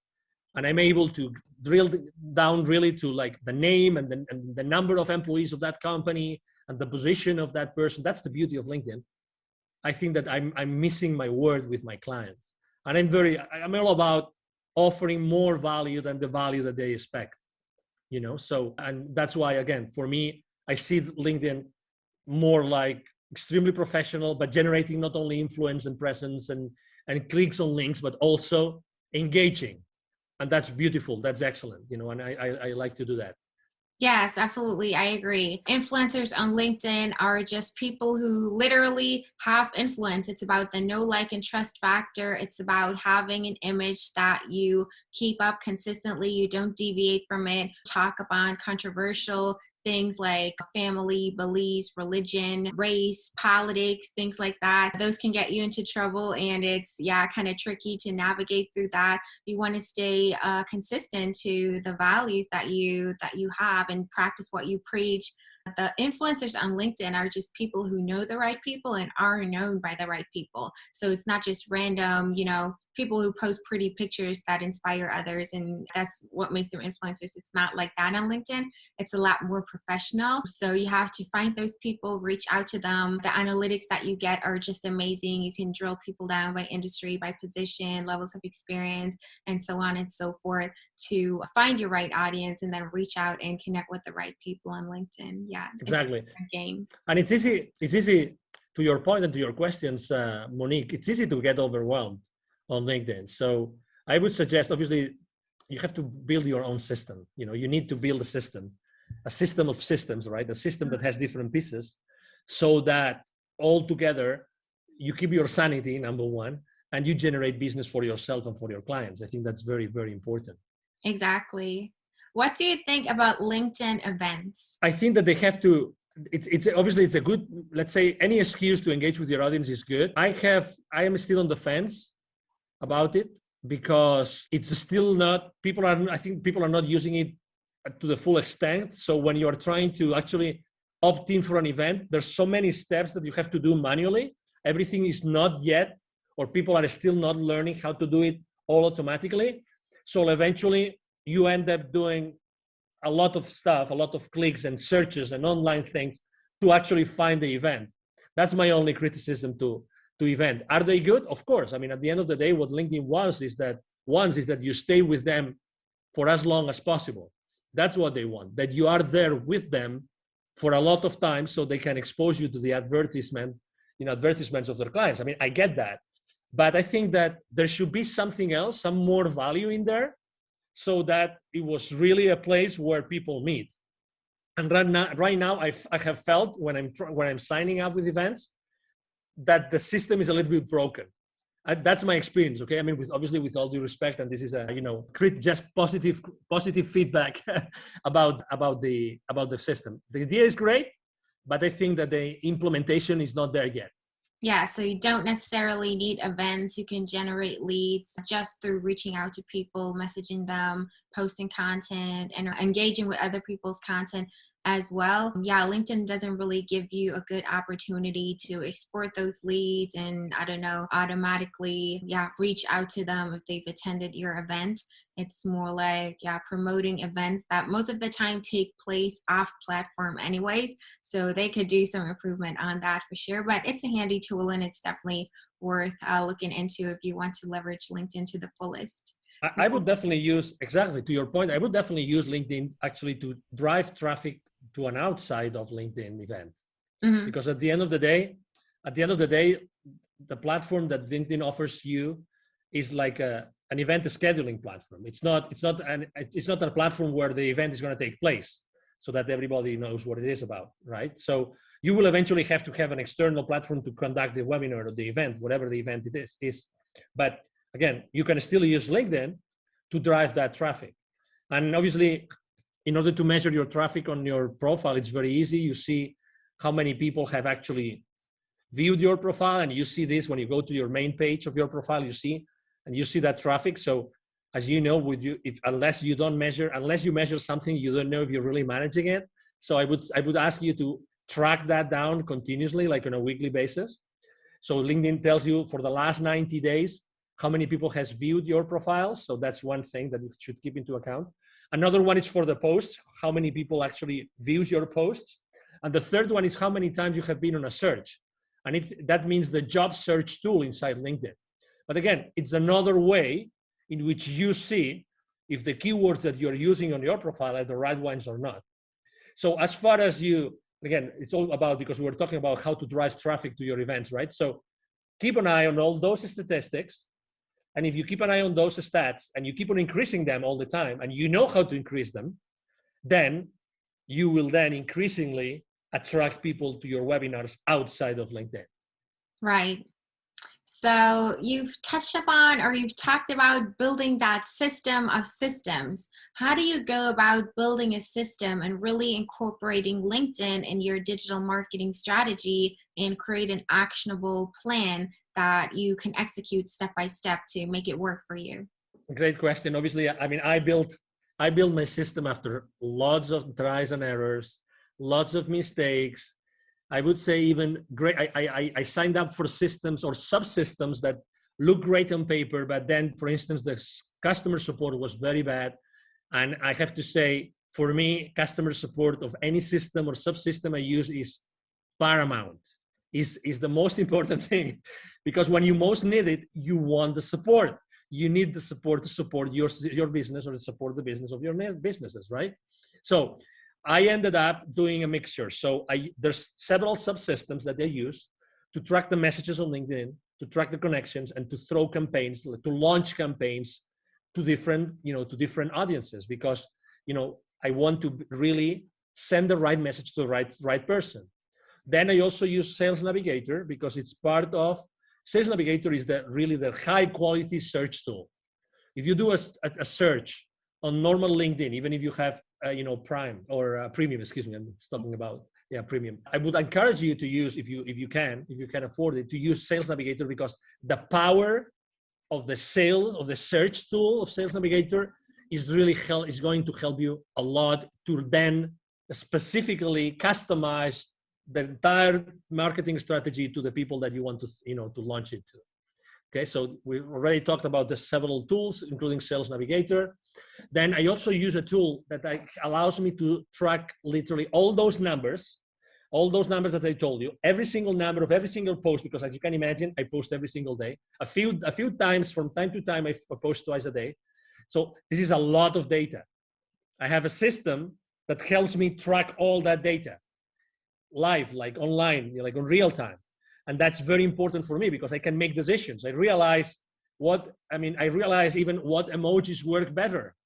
Speaker 1: and I'm able to drill down really to like the name and the number of employees of that company and the position of that person, that's the beauty of LinkedIn. I think that I'm missing my word with my clients. And I'm all about offering more value than the value that they expect. So, and that's why, again, for me, I see LinkedIn more like extremely professional, but generating not only influence and presence and clicks on links, but also engaging. And that's beautiful. That's excellent. And I like to do that.
Speaker 3: Yes, absolutely. I agree. Influencers on LinkedIn are just people who literally have influence. It's about the know, like, and trust factor. It's about having an image that you keep up consistently. You don't deviate from it. Talk about controversial things like family, beliefs, religion, race, politics, things like that. Those can get you into trouble, and it's kind of tricky to navigate through that. You want to stay consistent to the values that you have and practice what you preach. The influencers on LinkedIn are just people who know the right people and are known by the right people. So it's not just random, people who post pretty pictures that inspire others, and that's what makes them influencers. It's not like that on LinkedIn. It's a lot more professional. So you have to find those people, reach out to them. The analytics that you get are just amazing. You can drill people down by industry, by position, levels of experience, and so on and so forth to find your right audience and then reach out and connect with the right people on LinkedIn. Yeah,
Speaker 1: exactly.
Speaker 3: It's a different game.
Speaker 1: And it's easy to your point and to your questions, Monique, it's easy to get overwhelmed on LinkedIn. So I would suggest, obviously, you have to build your own system. You need to build a system of systems, right? A system that has different pieces so that all together you keep your sanity, number one, and you generate business for yourself and for your clients. I think that's very, very important.
Speaker 3: Exactly. What do you think about LinkedIn events?
Speaker 1: I think that they have to, it's obviously it's a good, let's say any excuse to engage with your audience is good. I am still on the fence about it because it's still not, I think people are not using it to the full extent. So when you are trying to actually opt in for an event, there's so many steps that you have to do manually. Everything is not yet, or people are still not learning how to do it all automatically. So eventually you end up doing a lot of stuff, a lot of clicks and searches and online things to actually find the event. That's my only criticism to event. Are they good? Of course. I mean, at the end of the day, what LinkedIn wants is that you stay with them for as long as possible. That's what they want, that you are there with them for a lot of time so they can expose you to the advertisements of their clients. I mean, I get that. But I think that there should be something else, some more value in there, so that it was really a place where people meet. And right now I have felt when I'm signing up with events that the system is a little bit broken. That's my experience. Okay, I mean, with all due respect, and this is just positive feedback about the system. The idea is great, but I think that the implementation is not there yet.
Speaker 3: Yeah, so you don't necessarily need events. You can generate leads just through reaching out to people, messaging them, posting content, and engaging with other people's content as well. Yeah, LinkedIn doesn't really give you a good opportunity to export those leads and, automatically, reach out to them if they've attended your event. It's more like, promoting events that most of the time take place off platform anyways. So they could do some improvement on that for sure. But it's a handy tool and it's definitely worth looking into if you want to leverage LinkedIn to the fullest.
Speaker 1: I would definitely use, exactly to your point, I would definitely use LinkedIn actually to drive traffic to an outside of LinkedIn event. Mm-hmm. Because at the end of the day, the platform that LinkedIn offers you is like an event scheduling platform. It's not a platform where the event is going to take place so that everybody knows what it is about, right? So you will eventually have to have an external platform to conduct the webinar or the event, whatever the event it is. But again, you can still use LinkedIn to drive that traffic. And obviously, in order to measure your traffic on your profile, it's very easy. You see how many people have actually viewed your profile, and you see this when you go to your main page of your profile, you see that traffic. So as you know, unless you measure something, you don't know if you're really managing it. So I would ask you to track that down continuously, like on a weekly basis. So LinkedIn tells you for the last 90 days, how many people has viewed your profiles. So that's one thing that you should keep into account. Another one is for the posts, how many people actually views your posts. And the third one is how many times you have been on a search. And that means the job search tool inside LinkedIn. But again, it's another way in which you see if the keywords that you're using on your profile are the right ones or not. So as far as again, it's all about, because we were talking about how to drive traffic to your events, right? So keep an eye on all those statistics. And if you keep an eye on those stats and you keep on increasing them all the time, and you know how to increase them, then you will then increasingly attract people to your webinars outside of LinkedIn.
Speaker 3: Right. So you've touched upon, or you've talked about building that system of systems. How do you go about building a system and really incorporating LinkedIn in your digital marketing strategy and create an actionable plan that you can execute step by step to make it work for you?
Speaker 1: Great question. Obviously, I mean, I built my system after lots of tries and errors, lots of mistakes. I would say even great. I signed up for systems or subsystems that look great on paper, but then, for instance, the customer support was very bad. And I have to say, for me, customer support of any system or subsystem I use is paramount, is the most important thing, because when you most need it, you want the support. You need the support to support your business or to support the business of your businesses, right? So I ended up doing a mixture. So there's several subsystems that I use to track the messages on LinkedIn, to track the connections, and to throw campaigns, to launch campaigns to different audiences, because I want to really send the right message to the right person. Then I also use Sales Navigator, because it's part of Sales Navigator is really the high quality search tool. If you do a search on normal LinkedIn, even if you have Prime or Premium, excuse me, I'm talking about Premium. I would encourage you to use, if you can afford it, to use Sales Navigator, because the power of the search tool of Sales Navigator is going to help you a lot to then specifically customize the entire marketing strategy to the people that you want to launch it to. Okay, so we already talked about the several tools, including Sales Navigator. Then I also use a tool that allows me to track literally all those numbers that I told you, every single number of every single post, because as you can imagine, I post every single day. A few times from time to time, I post twice a day. So this is a lot of data. I have a system that helps me track all that data live, like online, like on real time. And that's very important for me, because I can make decisions. I realize even what emojis work better.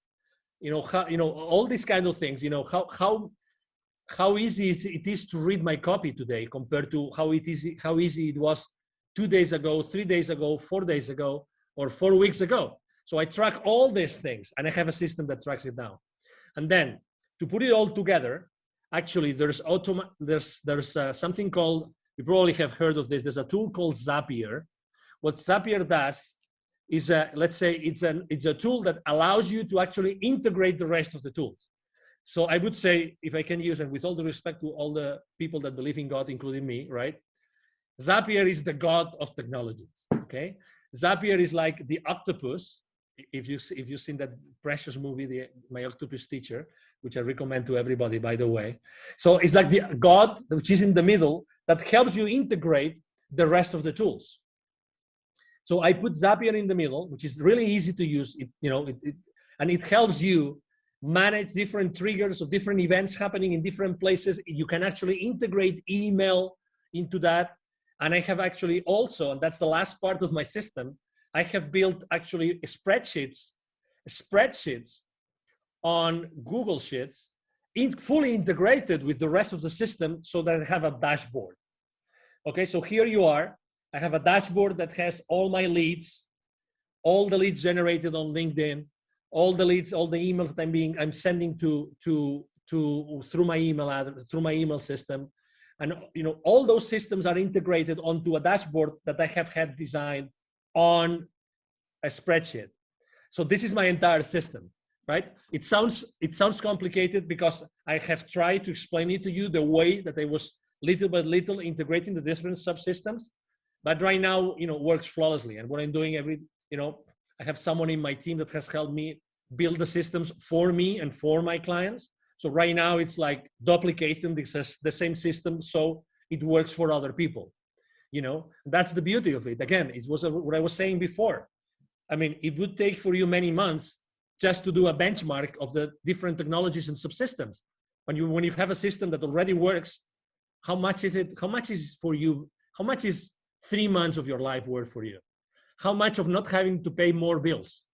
Speaker 1: All these kind of things, how easy it is to read my copy today compared to how easy it was 2 days ago, 3 days ago, 4 days ago, or 4 weeks ago. So I track all these things, and I have a system that tracks it down. And then to put it all together, actually, there's something called, you probably have heard of this. There's a tool called Zapier. What Zapier does is, let's say it's a tool that allows you to actually integrate the rest of the tools. So I would say, if I can use, and with all the respect to all the people that believe in God, including me, right? Zapier is the God of technologies, okay? Zapier is like the octopus. If you've seen that precious movie, My Octopus Teacher, which I recommend to everybody, by the way. So it's like the God, which is in the middle, that helps you integrate the rest of the tools. So I put Zapier in the middle, which is really easy to use. And it helps you manage different triggers of different events happening in different places. You can actually integrate email into that. And I have actually also, and that's the last part of my system, I have built actually spreadsheets on Google Sheets, fully integrated with the rest of the system, so that I have a dashboard. Okay, so here you are. I have a dashboard that has all my leads, all the leads generated on LinkedIn, all the leads, all the emails that I'm sending through my email system. And all those systems are integrated onto a dashboard that I have had designed on a spreadsheet. So this is my entire system, right? It sounds complicated, because I have tried to explain it to you the way that I was little by little integrating the different subsystems, but right now, works flawlessly. And what I'm doing I have someone in my team that has helped me build the systems for me and for my clients. So right now it's like duplicating the same system, so it works for other people. That's the beauty of it. Again, it was what I was saying before. I mean, it would take for you many months just to do a benchmark of the different technologies and subsystems. When you have a system that already works, how much is it? How much is for you? How much is 3 months of your life worth for you? How much of not having to pay more bills?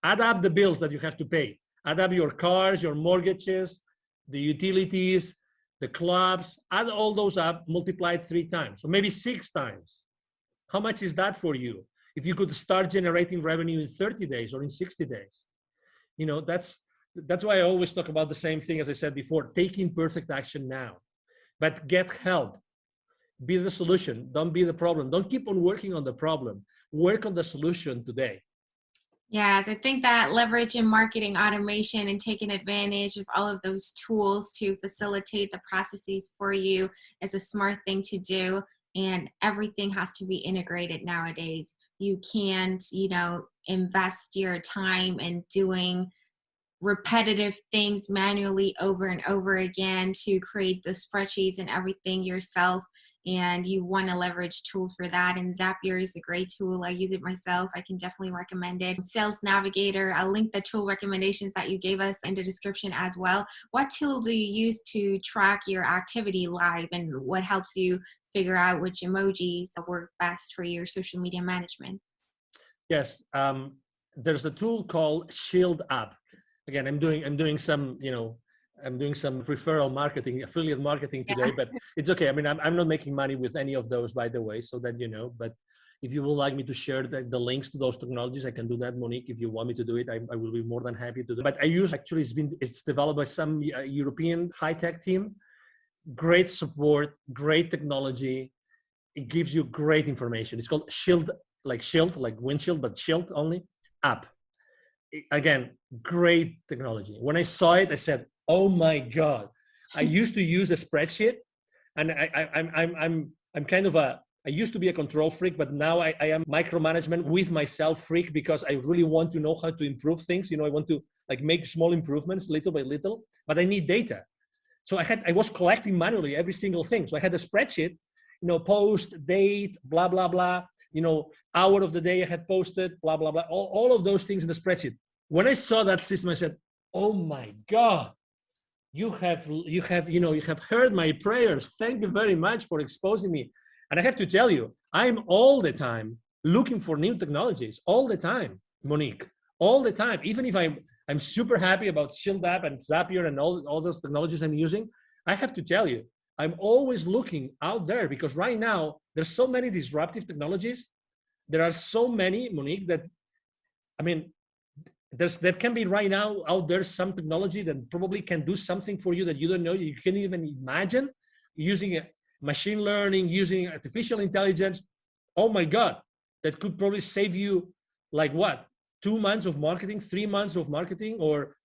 Speaker 1: Add up the bills that you have to pay. Add up your cars, your mortgages, the utilities, the clubs, add all those up, multiply it 3 times, or maybe 6 times. How much is that for you? If you could start generating revenue in 30 days or in 60 days, that's why I always talk about the same thing as I said before, taking perfect action now, but get help. Be the solution. Don't be the problem. Don't keep on working on the problem. Work on the solution today.
Speaker 3: Yes, I think that leveraging marketing automation and taking advantage of all of those tools to facilitate the processes for you is a smart thing to do. And everything has to be integrated nowadays. you can't, invest your time in doing repetitive things manually over and over again to create the spreadsheets and everything yourself. And you want to leverage tools for that. And Zapier is a great tool. I use it myself. I can definitely recommend it. Sales Navigator, I'll link the tool recommendations that you gave us in the description as well. What tool do you use to track your activity live, and what helps you figure out which emojis work best for your social media management?
Speaker 1: Yes, there's a tool called Shield App. Again, I'm doing some, I'm doing some referral marketing, affiliate marketing today, but it's okay. I mean, I'm not making money with any of those, by the way, so that you know. But if you would like me to share the links to those technologies, I can do that, Monique. If you want me to do it, I will be more than happy to do it. But I use, actually, it's developed by some European high-tech team. Great support, great technology. It gives you great information. It's called Shield, like windshield, but Shield only app. Again, great technology. When I saw it, I said, "Oh my God!" I used to use a spreadsheet, and I'm kind of I used to be a control freak, but now I am micromanagement with myself freak, because I really want to know how to improve things. I want to make small improvements little by little, but I need data. So I was collecting manually every single thing. So I had a spreadsheet, post, date, blah, blah, blah, hour of the day I had posted, blah, blah, blah, all of those things in the spreadsheet. When I saw that system, I said, "Oh my God, you have heard my prayers. Thank you very much for exposing me." And I have to tell you, I'm all the time looking for new technologies, all the time, Monique, all the time. Even if I'm super happy about Shield App and Zapier and all those technologies I'm using, I have to tell you, I'm always looking out there, because right now there's so many disruptive technologies. There are so many, Monique, that, I mean, there can be right now out there some technology that probably can do something for you that you don't know, you can't even imagine, using machine learning, using artificial intelligence. Oh my God, that could probably save you 2 months of marketing, 3 months of marketing, or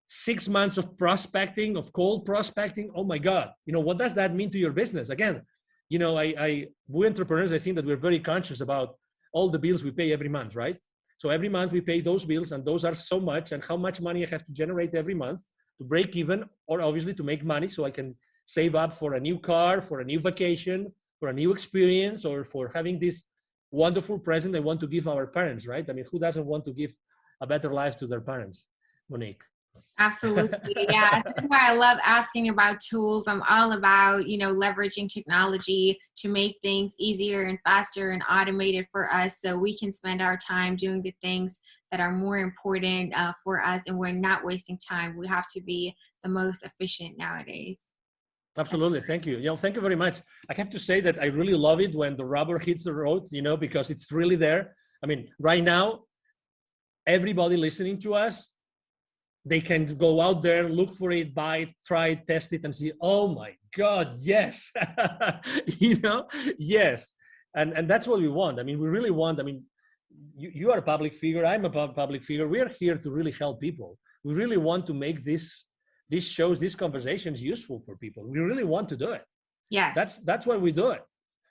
Speaker 1: 6 months of prospecting, of cold prospecting. Oh my God, what does that mean to your business? Again, we entrepreneurs, I think that we're very conscious about all the bills we pay every month, right? So every month we pay those bills, and those are so much, and how much money I have to generate every month to break even, or obviously to make money so I can save up for a new car, for a new vacation, for a new experience, or for having this wonderful present I want to give our parents, right? I mean, who doesn't want to give a better life to their parents, Monique?
Speaker 3: Absolutely. Yeah. That's why I love asking about tools. I'm all about, leveraging technology to make things easier and faster and automated for us, so we can spend our time doing the things that are more important for us, and we're not wasting time. We have to be the most efficient nowadays.
Speaker 1: Absolutely. Thank you. Thank you very much. I have to say that I really love it when the rubber hits the road, because it's really there. I mean, right now, everybody listening to us, they can go out there, look for it, buy it, try it, test it, and see, oh my God, yes. Yes. And that's what we want. I mean, we really want, you are a public figure, I'm a public figure. We are here to really help people. We really want to make these shows, these conversations useful for people. We really want to do it.
Speaker 3: Yes.
Speaker 1: That's why we do it.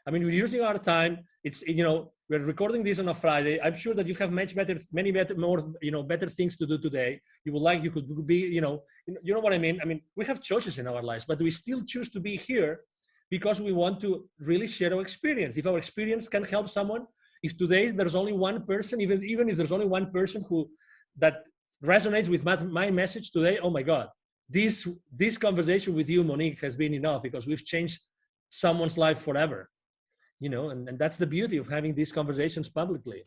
Speaker 1: I mean, we're using our time. It's, we're recording this on a Friday. I'm sure that you have many better things to do today. You could be, you know what I mean? I mean, we have choices in our lives, but we still choose to be here because we want to really share our experience. If our experience can help someone, if today there's only one person, even if there's only one person that resonates with my message today, oh my God, this conversation with you, Monique, has been enough, because we've changed someone's life forever. And that's the beauty of having these conversations publicly.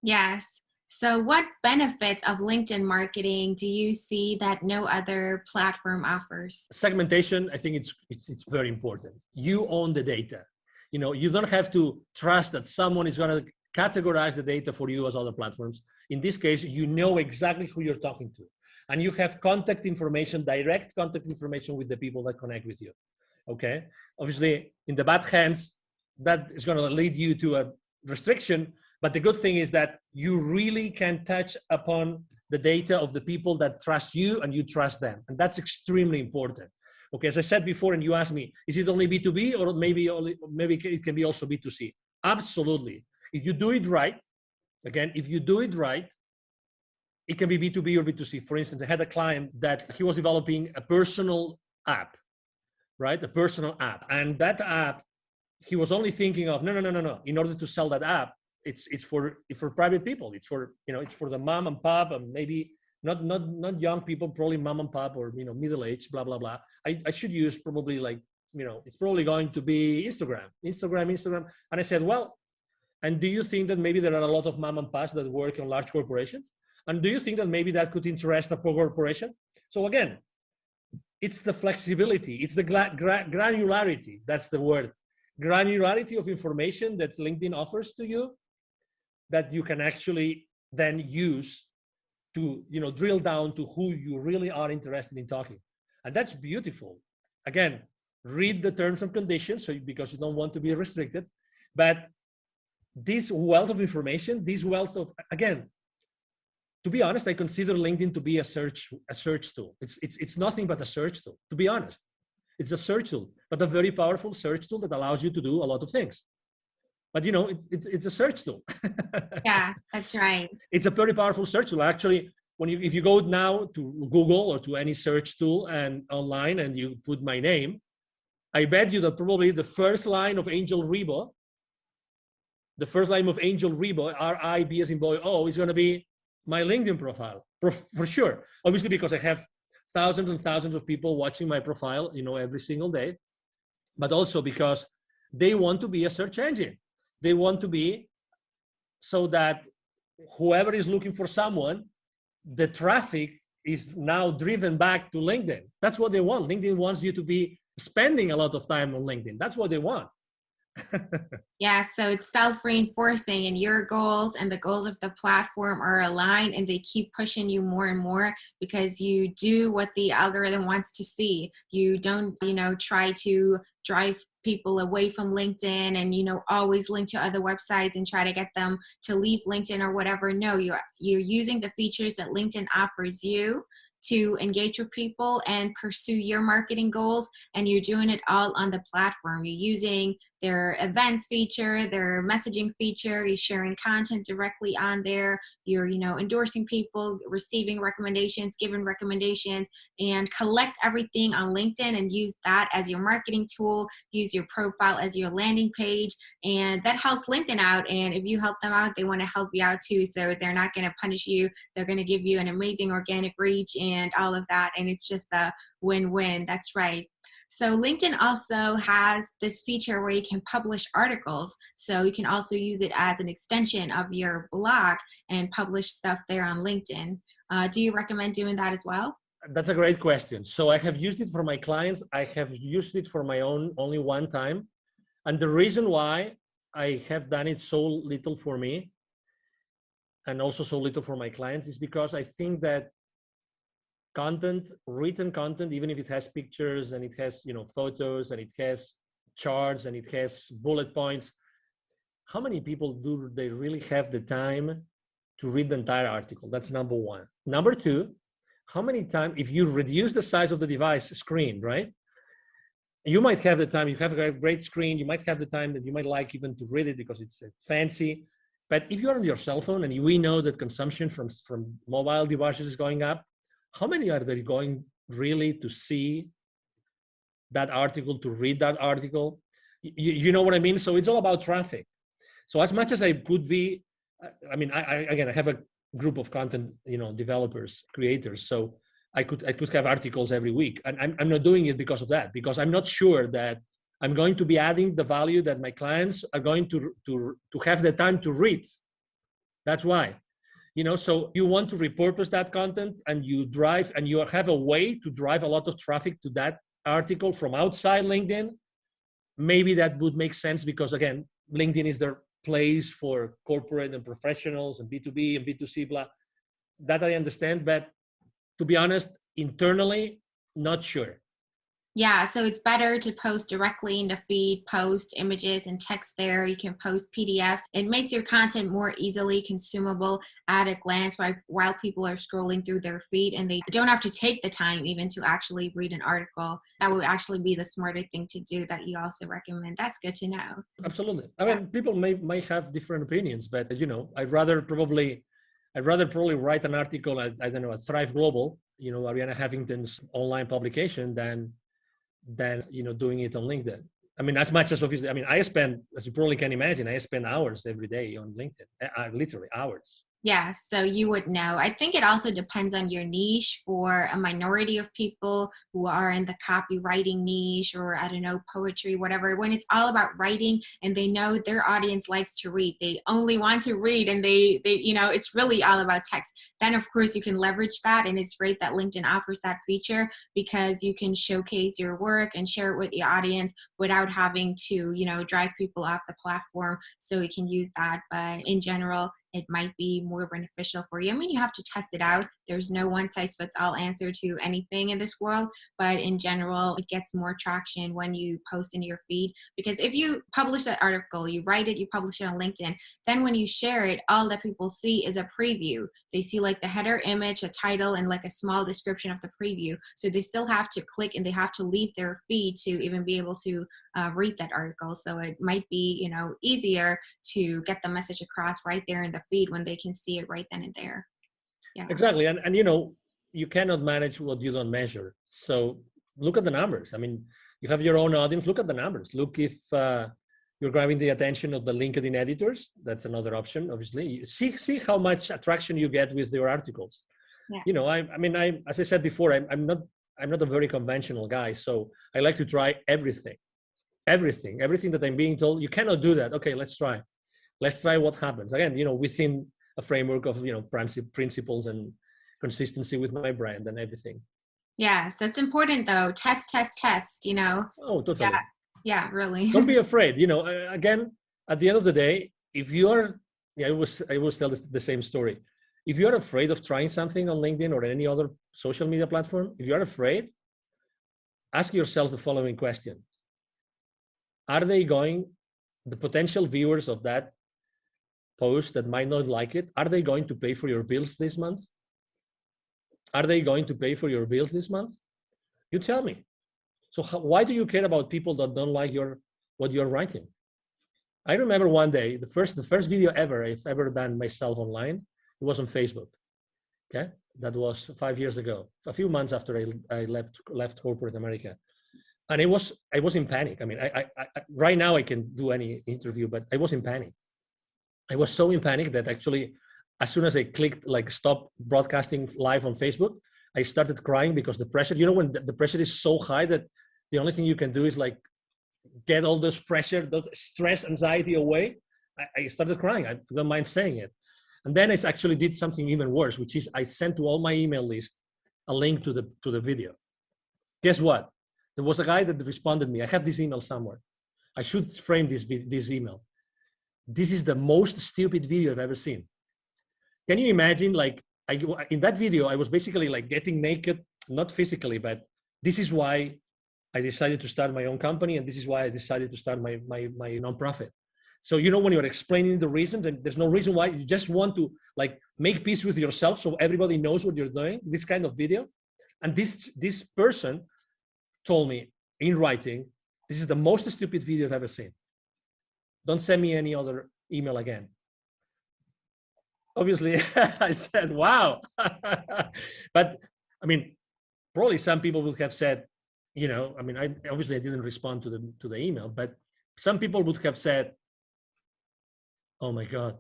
Speaker 3: Yes. So what benefits of LinkedIn marketing do you see that no other platform offers?
Speaker 1: Segmentation, I think it's very important. You own the data. You don't have to trust that someone is going to categorize the data for you as other platforms. In this case, you know exactly who you're talking to. And you have contact information, direct contact information with the people that connect with you. Okay? Obviously, in the bad hands, that is going to lead you to a restriction. But the good thing is that you really can touch upon the data of the people that trust you and you trust them. And that's extremely important. Okay, as I said before, and you asked me, is it only B2B or maybe it can be also B2C? Absolutely. If you do it right, Again, if you do it right, it can be B2B or B2C. For instance, I had a client that he was developing a personal app, right? A personal app. And that app, he was only thinking of, no. In order to sell that app, it's for private people. It's for, it's for the mom and pop, and maybe not young people, probably mom and pop, or, middle age, blah, blah, blah. I should use probably like, it's probably going to be Instagram. And I said, well, and do you think that maybe there are a lot of mom and pops that work in large corporations? And do you think that maybe that could interest a corporation? So again, it's the flexibility, it's the granularity, that's the word. Granularity of information that LinkedIn offers to you that you can actually then use to, drill down to who you really are interested in talking. And that's beautiful. Again, read the terms and conditions, because you don't want to be restricted. But this wealth of information, again, to be honest, I consider LinkedIn to be a search tool. It's nothing but a search tool, to be honest. It's a search tool, but a very powerful search tool that allows you to do a lot of things. But it's a search tool.
Speaker 3: Yeah, that's right.
Speaker 1: It's a very powerful search tool. Actually, if you go now to Google or to any search tool and online and you put my name, I bet you that probably the first line of Angel Ribo, R-I-B as in boy, O, is going to be my LinkedIn profile, for sure. Obviously, because I have thousands and thousands of people watching my profile, every single day, but also because they want to be a search engine. They want to be so that whoever is looking for someone, the traffic is now driven back to LinkedIn. That's what they want. LinkedIn wants you to be spending a lot of time on LinkedIn. That's what they want.
Speaker 3: Yeah, so it's self-reinforcing, and your goals and the goals of the platform are aligned, and they keep pushing you more and more because you do what the algorithm wants to see. You don't, try to drive people away from LinkedIn and, always link to other websites and try to get them to leave LinkedIn or whatever. No, you're using the features that LinkedIn offers you to engage with people and pursue your marketing goals, and you're doing it all on the platform. You're using their events feature, their messaging feature, you're sharing content directly on there, you're endorsing people, receiving recommendations, giving recommendations, and collect everything on LinkedIn and use that as your marketing tool, use your profile as your landing page, and that helps LinkedIn out. And if you help them out, they want to help you out too, so they're not going to punish you, they're going to give you an amazing organic reach and all of that, and it's just a win-win. That's right. So LinkedIn also has this feature where you can publish articles. So you can also use it as an extension of your blog and publish stuff there on LinkedIn. Do you recommend doing that as well?
Speaker 1: That's a great question. So I have used it for my clients. I have used it for my own only one time. And the reason why I have done it so little for me and also so little for my clients is because I think that written content, even if it has pictures and it has, photos and it has charts and it has bullet points, how many people do they really have the time to read the entire article? That's number one. Number two, how many times, if you reduce the size of the device screen, right? You might have the time, you have a great screen, you might have the time that you might like even to read it because it's fancy. But if you're on your cell phone and we know that consumption from mobile devices is going up, how many are they going really to see that article, to read that article? You know what I mean? So it's all about traffic. So as much as I could be, I have a group of content, developers, creators. So I could have articles every week, and I'm not doing it because of that, because I'm not sure that I'm going to be adding the value that my clients are going to have the time to read. That's why. So you want to repurpose that content and you have a way to drive a lot of traffic to that article from outside LinkedIn. Maybe that would make sense because, again, LinkedIn is their place for corporate and professionals and B2B and B2C, blah. That I understand, but to be honest, internally, not sure.
Speaker 3: Yeah, so it's better to post directly in the feed, post images and text there. You can post PDFs. It makes your content more easily consumable at a glance while people are scrolling through their feed, and they don't have to take the time even to actually read an article. That would actually be the smarter thing to do that you also recommend. That's good to know.
Speaker 1: Absolutely. I mean, people may have different opinions, but I'd rather probably write an article at, I don't know, at Thrive Global, Ariana Huffington's online publication than doing it on LinkedIn. I mean, as much as obviously, I mean, I spend, as you probably can imagine, I spend hours every day on LinkedIn, literally hours.
Speaker 3: Yeah, so you would know. I think it also depends on your niche. For a minority of people who are in the copywriting niche, or I don't know, poetry, whatever, when it's all about writing and they know their audience likes to read, they only want to read, and they it's really all about text. Then of course you can leverage that, and it's great that LinkedIn offers that feature because you can showcase your work and share it with the audience without having to, drive people off the platform. So you can use that, but in general, it might be more beneficial for you. I mean, you have to test it out. There's no one size fits all answer to anything in this world, but in general, it gets more traction when you post in your feed, because if you publish that article, you write it, you publish it on LinkedIn, then when you share it, all that people see is a preview. They see like the header image, a title, and like a small description of the preview. So they still have to click and they have to leave their feed to even be able to read that article. So it might be, easier to get the message across right there in the feed when they can see it right then and there. Yeah.
Speaker 1: Exactly. And you cannot manage what you don't measure. So look at the numbers. I mean, you have your own audience. Look at the numbers. Look if you're grabbing the attention of the LinkedIn editors. That's another option, obviously. See how much attraction you get with your articles. Yeah. As I said before, I'm not a very conventional guy. So I like to try everything that I'm being told. You cannot do that. Okay, let's try what happens. Again, within a framework of, principles and consistency with my brand and everything.
Speaker 3: Yes, that's important though. Test.
Speaker 1: Oh, totally.
Speaker 3: Yeah, really.
Speaker 1: Don't be afraid. Again, at the end of the day, if you are, I always tell the same story. If you're afraid of trying something on LinkedIn or any other social media platform, if you're afraid, ask yourself the following question. Are the potential viewers of that post that might not like it, are they going to pay for your bills this month? Are they going to pay for your bills this month? You tell me. So why do you care about people that don't like what you're writing? I remember one day, the first video I've ever done myself online, it was on Facebook. Okay, that was 5 years ago, a few months after I left corporate America. And I was in panic. I mean, I right now I can do any interview, but I was in panic. I was so in panic that actually, as soon as I clicked like stop broadcasting live on Facebook, I started crying because the pressure, when the pressure is so high that the only thing you can do is like get all this pressure, the stress, anxiety away. I started crying. I don't mind saying it. And then I actually did something even worse, which is I sent to all my email list a link to the video. Guess what? There was a guy that responded to me. I have this email somewhere. I should frame this email. This is the most stupid video I've ever seen. Can you imagine? Like in that video, I was basically like getting naked, not physically, but this is why I decided to start my own company, and this is why I decided to start my nonprofit. So when you're explaining the reasons, and there's no reason why, you just want to like make peace with yourself, so everybody knows what you're doing. This kind of video, and this person told me in writing, this is the most stupid video I've ever seen. Don't send me any other email again. Obviously, I said, wow. But I mean, probably some people would have said, I didn't respond to the email, but some people would have said, oh my God,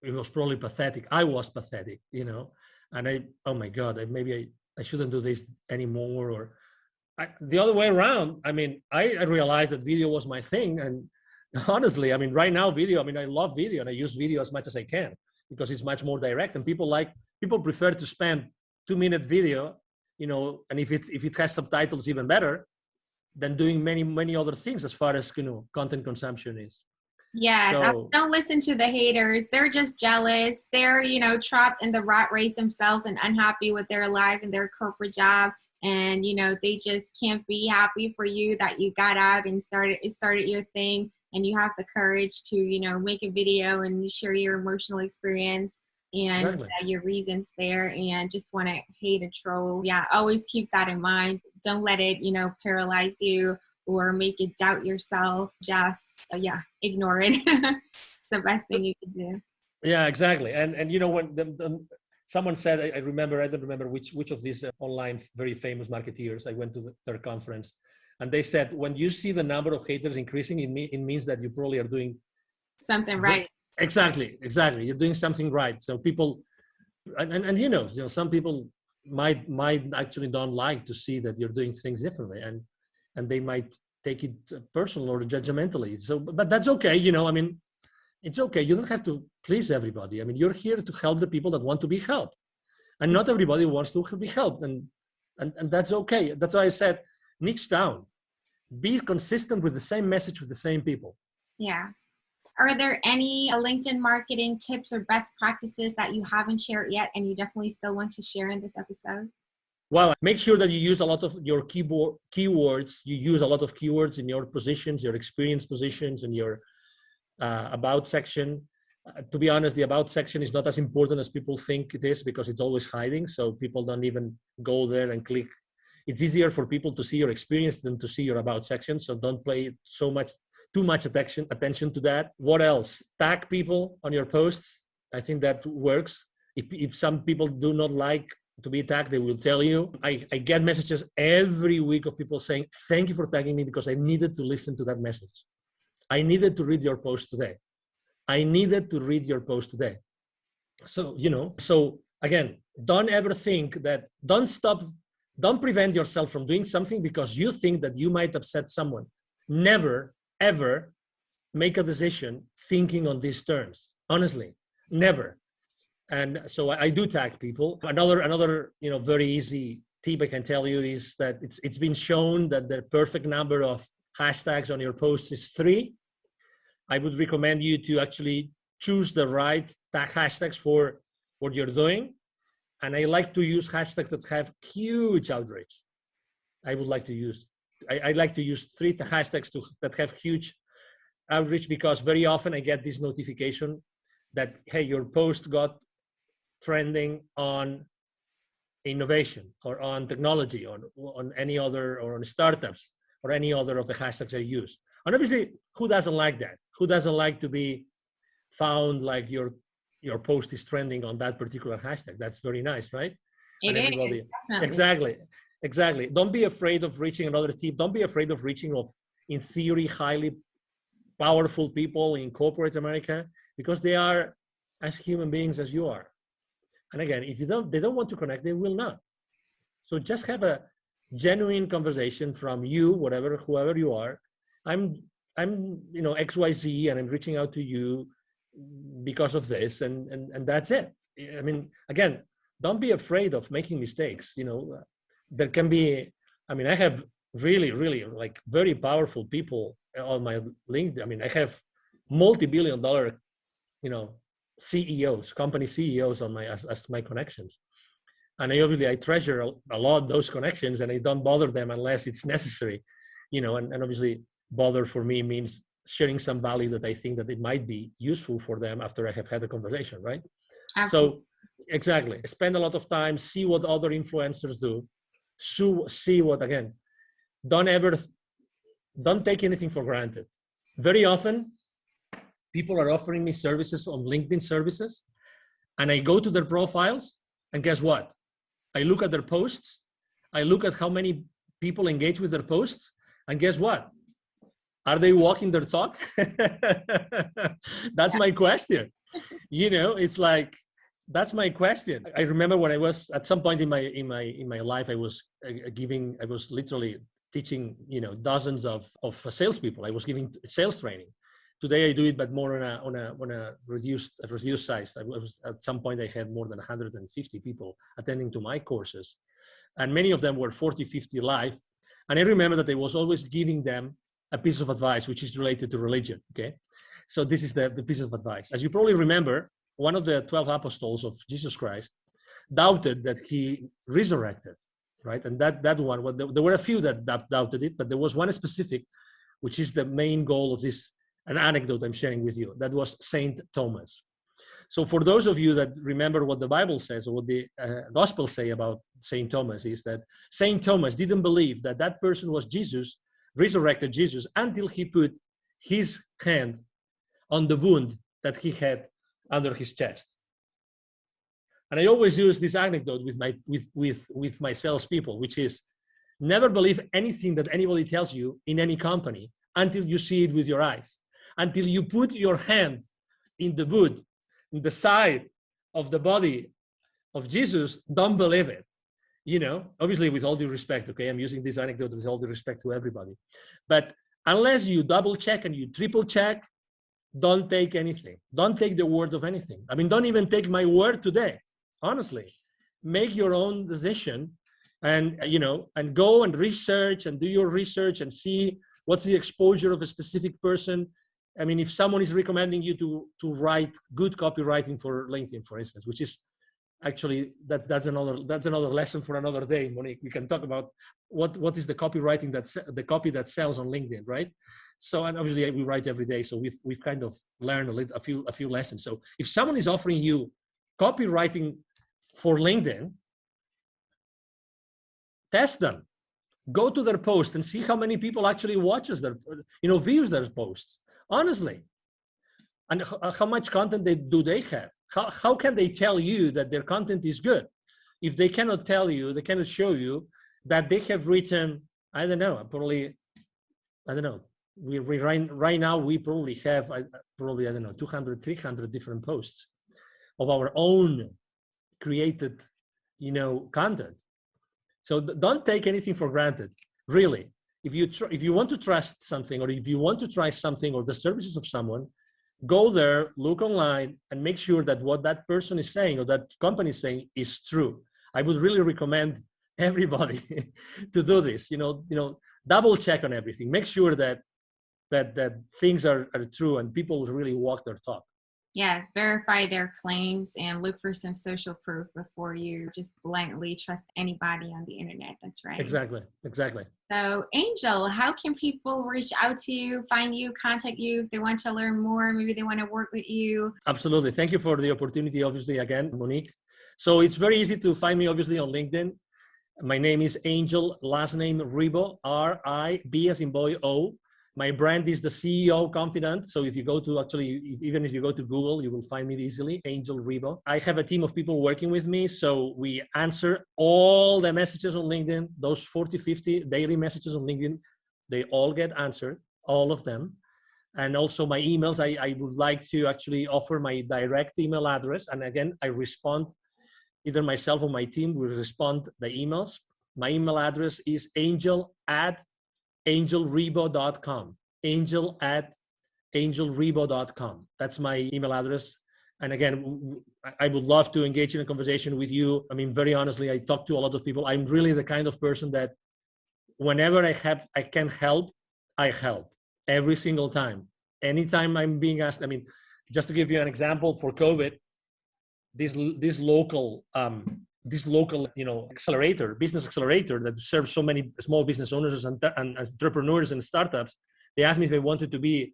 Speaker 1: it was probably pathetic. I was pathetic, and oh my God, maybe I shouldn't do this anymore. Or the other way around. I mean, I realized that video was my thing. And honestly, I mean, right now video, I love video and I use video as much as I can because it's much more direct, and people prefer to spend 2-minute video, and if it has subtitles, even better than doing many, many other things as far as, content consumption is.
Speaker 3: Yes, so, don't listen to the haters. They're just jealous. They're, trapped in the rat race themselves and unhappy with their life and their corporate job. and they just can't be happy for you that you got out and started your thing, and you have the courage to make a video and share your emotional experience and
Speaker 1: Exactly.
Speaker 3: your reasons there, and just want to hate a troll. Yeah, always keep that in mind. Don't let it paralyze you or make you doubt yourself. Just ignore it. It's the best thing you can do.
Speaker 1: Yeah, exactly. And when someone said, I remember, I don't remember which of these online very famous marketeers, I went to their conference, and they said, when you see the number of haters increasing, it means that you probably are doing
Speaker 3: something right.
Speaker 1: Exactly. You're doing something right. So people, and some people might actually don't like to see that you're doing things differently, and they might take it personal or judgmentally. So, but that's okay. It's okay. You don't have to please everybody. You're here to help the people that want to be helped, and not everybody wants to be helped, and that's okay. That's why I said niche down, be consistent with the same message with the same people.
Speaker 3: Yeah. Are there any LinkedIn marketing tips or best practices that you haven't shared yet and you definitely still want to share in this episode?
Speaker 1: Well, make sure that you use a lot of your keywords. You use a lot of keywords in your positions, your experience positions, and your about section. To be honest, the about section is not as important as people think it is, because it's always hiding. So people don't even go there and click. It's easier for people to see your experience than to see your about section. So don't pay too much attention to that. What else? Tag people on your posts. I think that works. If some people do not like to be tagged, they will tell you. I get messages every week of people saying, thank you for tagging me, because I needed to listen to that message. I needed to read your post today. So, again, don't ever think that, don't prevent yourself from doing something because you think that you might upset someone. Never, ever make a decision thinking on these terms. Honestly, never. And so I do tag people. Another very easy tip I can tell you is that it's been shown that the perfect number of hashtags on your posts is 3. I would recommend you to actually choose the right tag hashtags for what you're doing. And I like to use hashtags that have huge outreach. I like to use 3 hashtags that have huge outreach, because very often I get this notification that, hey, your post got trending on innovation or on technology or on any other, or on startups or any other of the hashtags I use. And obviously, who doesn't like that? Who doesn't like to be found like your post is trending on that particular hashtag? That's very nice, right?
Speaker 3: It
Speaker 1: and everybody is, exactly. Don't be afraid of reaching another tip. Don't be afraid of reaching in theory, highly powerful people in corporate America, because they are as human beings as you are. And again, if they don't want to connect, they will not. So just have a genuine conversation from you, whoever you are. I'm XYZ, and I'm reaching out to you because of this, and that's it. Again, don't be afraid of making mistakes. There can be, I have really, really like very powerful people on my LinkedIn. I have multi-billion-dollar, CEOs, company CEOs on as my connections. And I treasure a lot those connections, and I don't bother them unless it's necessary, and obviously bother for me means sharing some value that I think that it might be useful for them after I have had a conversation, right? Absolutely. So exactly, spend a lot of time, see what other influencers do, see what, again, don't take anything for granted. Very often, people are offering me services on LinkedIn services, and I go to their profiles, and guess what? I look at their posts, I look at how many people engage with their posts, and guess what? Are they walking their talk? That's my question. It's like, that's my question. I remember when I was at some point in my life, I was literally teaching, dozens of salespeople. I was giving sales training. Today I do it, but more on a reduced size. At some point I had more than 150 people attending to my courses, and many of them were 40, 50 live. And I remember that I was always giving them a piece of advice which is related to religion. Okay, so this is the piece of advice. As you probably remember, one of the 12 apostles of Jesus Christ doubted that he resurrected. right? And that one, well, there were a few that doubted it, but there was one specific, which is the main goal of this, an anecdote I'm sharing with you. That was Saint Thomas. So for those of you that remember what the Bible says, or what the Gospels say about Saint Thomas, is that Saint Thomas didn't believe that that person was Jesus, resurrected Jesus, until he put his hand on the wound that he had under his chest. And I always use this anecdote with my salespeople, which is never believe anything that anybody tells you in any company until you see it with your eyes, until you put your hand in the wound, in the side of the body of Jesus. Don't believe it. Obviously with all due respect, okay? I'm using this anecdote with all due respect to everybody. But unless you double check and you triple check, don't take anything. Don't take the word of anything. I mean, don't even take my word today. Honestly, make your own decision and go and research and do your research and see what's the exposure of a specific person. I mean, if someone is recommending you to write good copywriting for LinkedIn, for instance, which is actually that's another lesson for another day, Monique. We can talk about what is the copywriting the copy that sells on LinkedIn, right? So, and obviously we write every day, so we've kind of learned a few lessons. So if someone is offering you copywriting for LinkedIn, test them. Go to their post and see how many people actually views their posts. Honestly, and how much content do they have? How can they tell you that their content is good if they cannot tell you, they cannot show you that they have written, I don't know. We right now we probably have 200, 300 different posts of our own created, content. So don't take anything for granted, really. If you want to trust something, or if you want to try something or the services of someone, go there, look online, and make sure that what that person is saying or that company is saying is true. I would really recommend everybody to do this. Double check on everything. Make sure that things are true and people really walk their talk.
Speaker 3: Yes, verify their claims and look for some social proof before you just blindly trust anybody on the internet. That's right.
Speaker 1: Exactly.
Speaker 3: So, Angel, how can people reach out to you, find you, contact you if they want to learn more? Maybe they want to work with you.
Speaker 1: Absolutely. Thank you for the opportunity, obviously, again, Monique. So it's very easy to find me, obviously, on LinkedIn. My name is Angel, last name Ribo, R-I-B as in boy, O. My brand is the CEO Confidant. So if you go to even if you go to Google, you will find me easily, Angel Ribo. I have a team of people working with me. So we answer all the messages on LinkedIn, those 40, 50 daily messages on LinkedIn, they all get answered, all of them. And also my emails, I would like to actually offer my direct email address. And again, I respond, either myself or my team will respond the emails. My email address is angel@angelribo.com. angel@angelribo.com. That's my email address. And again, I would love to engage in a conversation with you. I mean, very honestly, I talk to a lot of people. I'm really the kind of person that whenever I can help, I help every single time. Anytime I'm being asked, I mean, just to give you an example, for COVID, this local business accelerator that serves so many small business owners and entrepreneurs and startups, they asked me if I wanted to be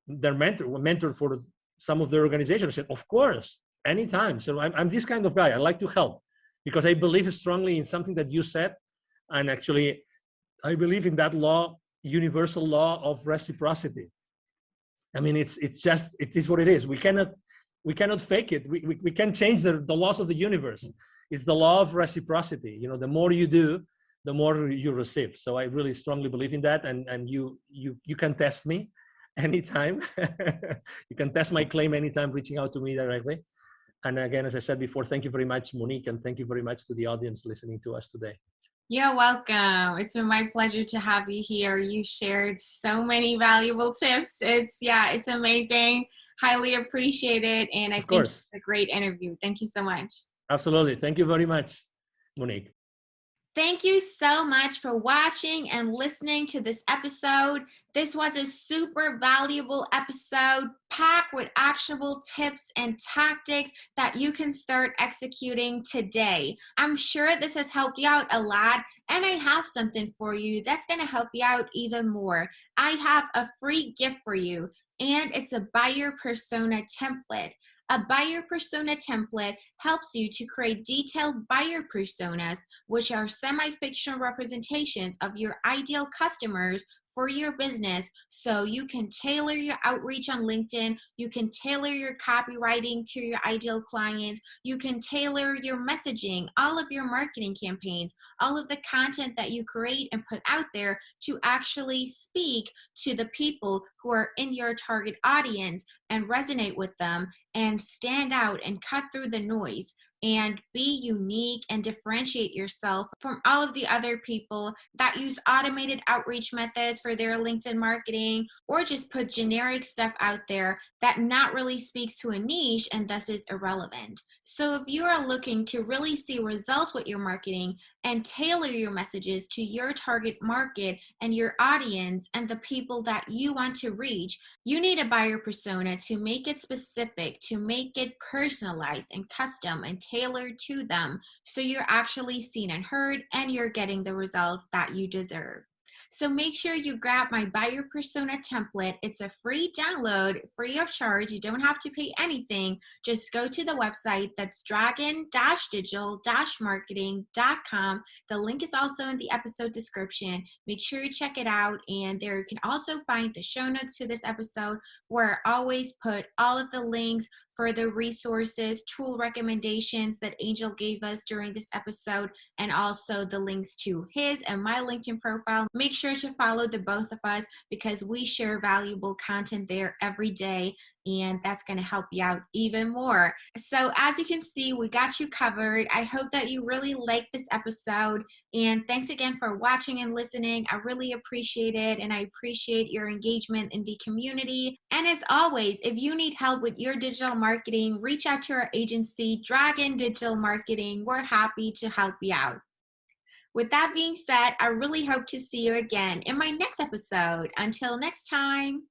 Speaker 1: their mentor for some of their organization. I said, of course, anytime. So I'm this kind of guy. I like to help because I believe strongly in something that you said. And actually, I believe in that law, universal law of reciprocity. I mean, it is what it is. We cannot fake it. We can't change the laws of the universe. It's the law of reciprocity. The more you do, the more you receive. So I really strongly believe in that. And you can test me anytime. You can test my claim anytime, reaching out to me directly. And again, as I said before, thank you very much, Monique, and thank you very much to the audience listening to us today.
Speaker 3: You're welcome. It's been my pleasure to have you here. You shared so many valuable tips. It's amazing. Highly appreciate it. And I think it's a great interview. Thank you so much.
Speaker 1: Absolutely. Thank you very much, Monique.
Speaker 3: Thank you so much for watching and listening to this episode. This was a super valuable episode packed with actionable tips and tactics that you can start executing today. I'm sure this has helped you out a lot, and I have something for you that's going to help you out even more. I have a free gift for you, and it's a buyer persona template. A buyer persona template helps you to create detailed buyer personas, which are semi-fictional representations of your ideal customers for your business, so you can tailor your outreach on LinkedIn, you can tailor your copywriting to your ideal clients, you can tailor your messaging, all of your marketing campaigns, all of the content that you create and put out there to actually speak to the people who are in your target audience and resonate with them and stand out and cut through the noise and be unique and differentiate yourself from all of the other people that use automated outreach methods for their LinkedIn marketing, or just put generic stuff out there that not really speaks to a niche and thus is irrelevant. So if you are looking to really see results with your marketing and tailor your messages to your target market and your audience and the people that you want to reach, you need a buyer persona to make it specific, to make it personalized and custom and tailored to them, so you're actually seen and heard and you're getting the results that you deserve. So make sure you grab my buyer persona template. It's a free download, free of charge. You don't have to pay anything. Just go to the website. That's dragon-digital-marketing.com. The link is also in the episode description. Make sure you check it out. And there you can also find the show notes to this episode, where I always put all of the links for the resources, tool recommendations that Angel gave us during this episode, and also the links to his and my LinkedIn profile. Make sure to follow the both of us, because we share valuable content there every day, and that's going to help you out even more. So as you can see, we got you covered. I hope that you really liked this episode, and thanks again for watching and listening. I really appreciate it, and I appreciate your engagement in the community. And as always, if you need help with your digital marketing, reach out to our agency, Dragon Digital Marketing. We're happy to help you out. With that being said, I really hope to see you again in my next episode. Until next time.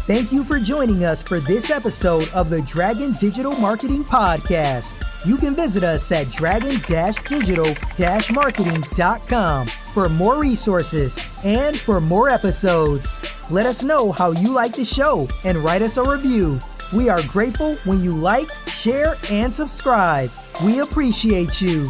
Speaker 2: Thank you for joining us for this episode of the Dragon Digital Marketing Podcast. You can visit us at dragon-digital-marketing.com for more resources and for more episodes. Let us know how you like the show and write us a review. We are grateful when you like, share, and subscribe. We appreciate you.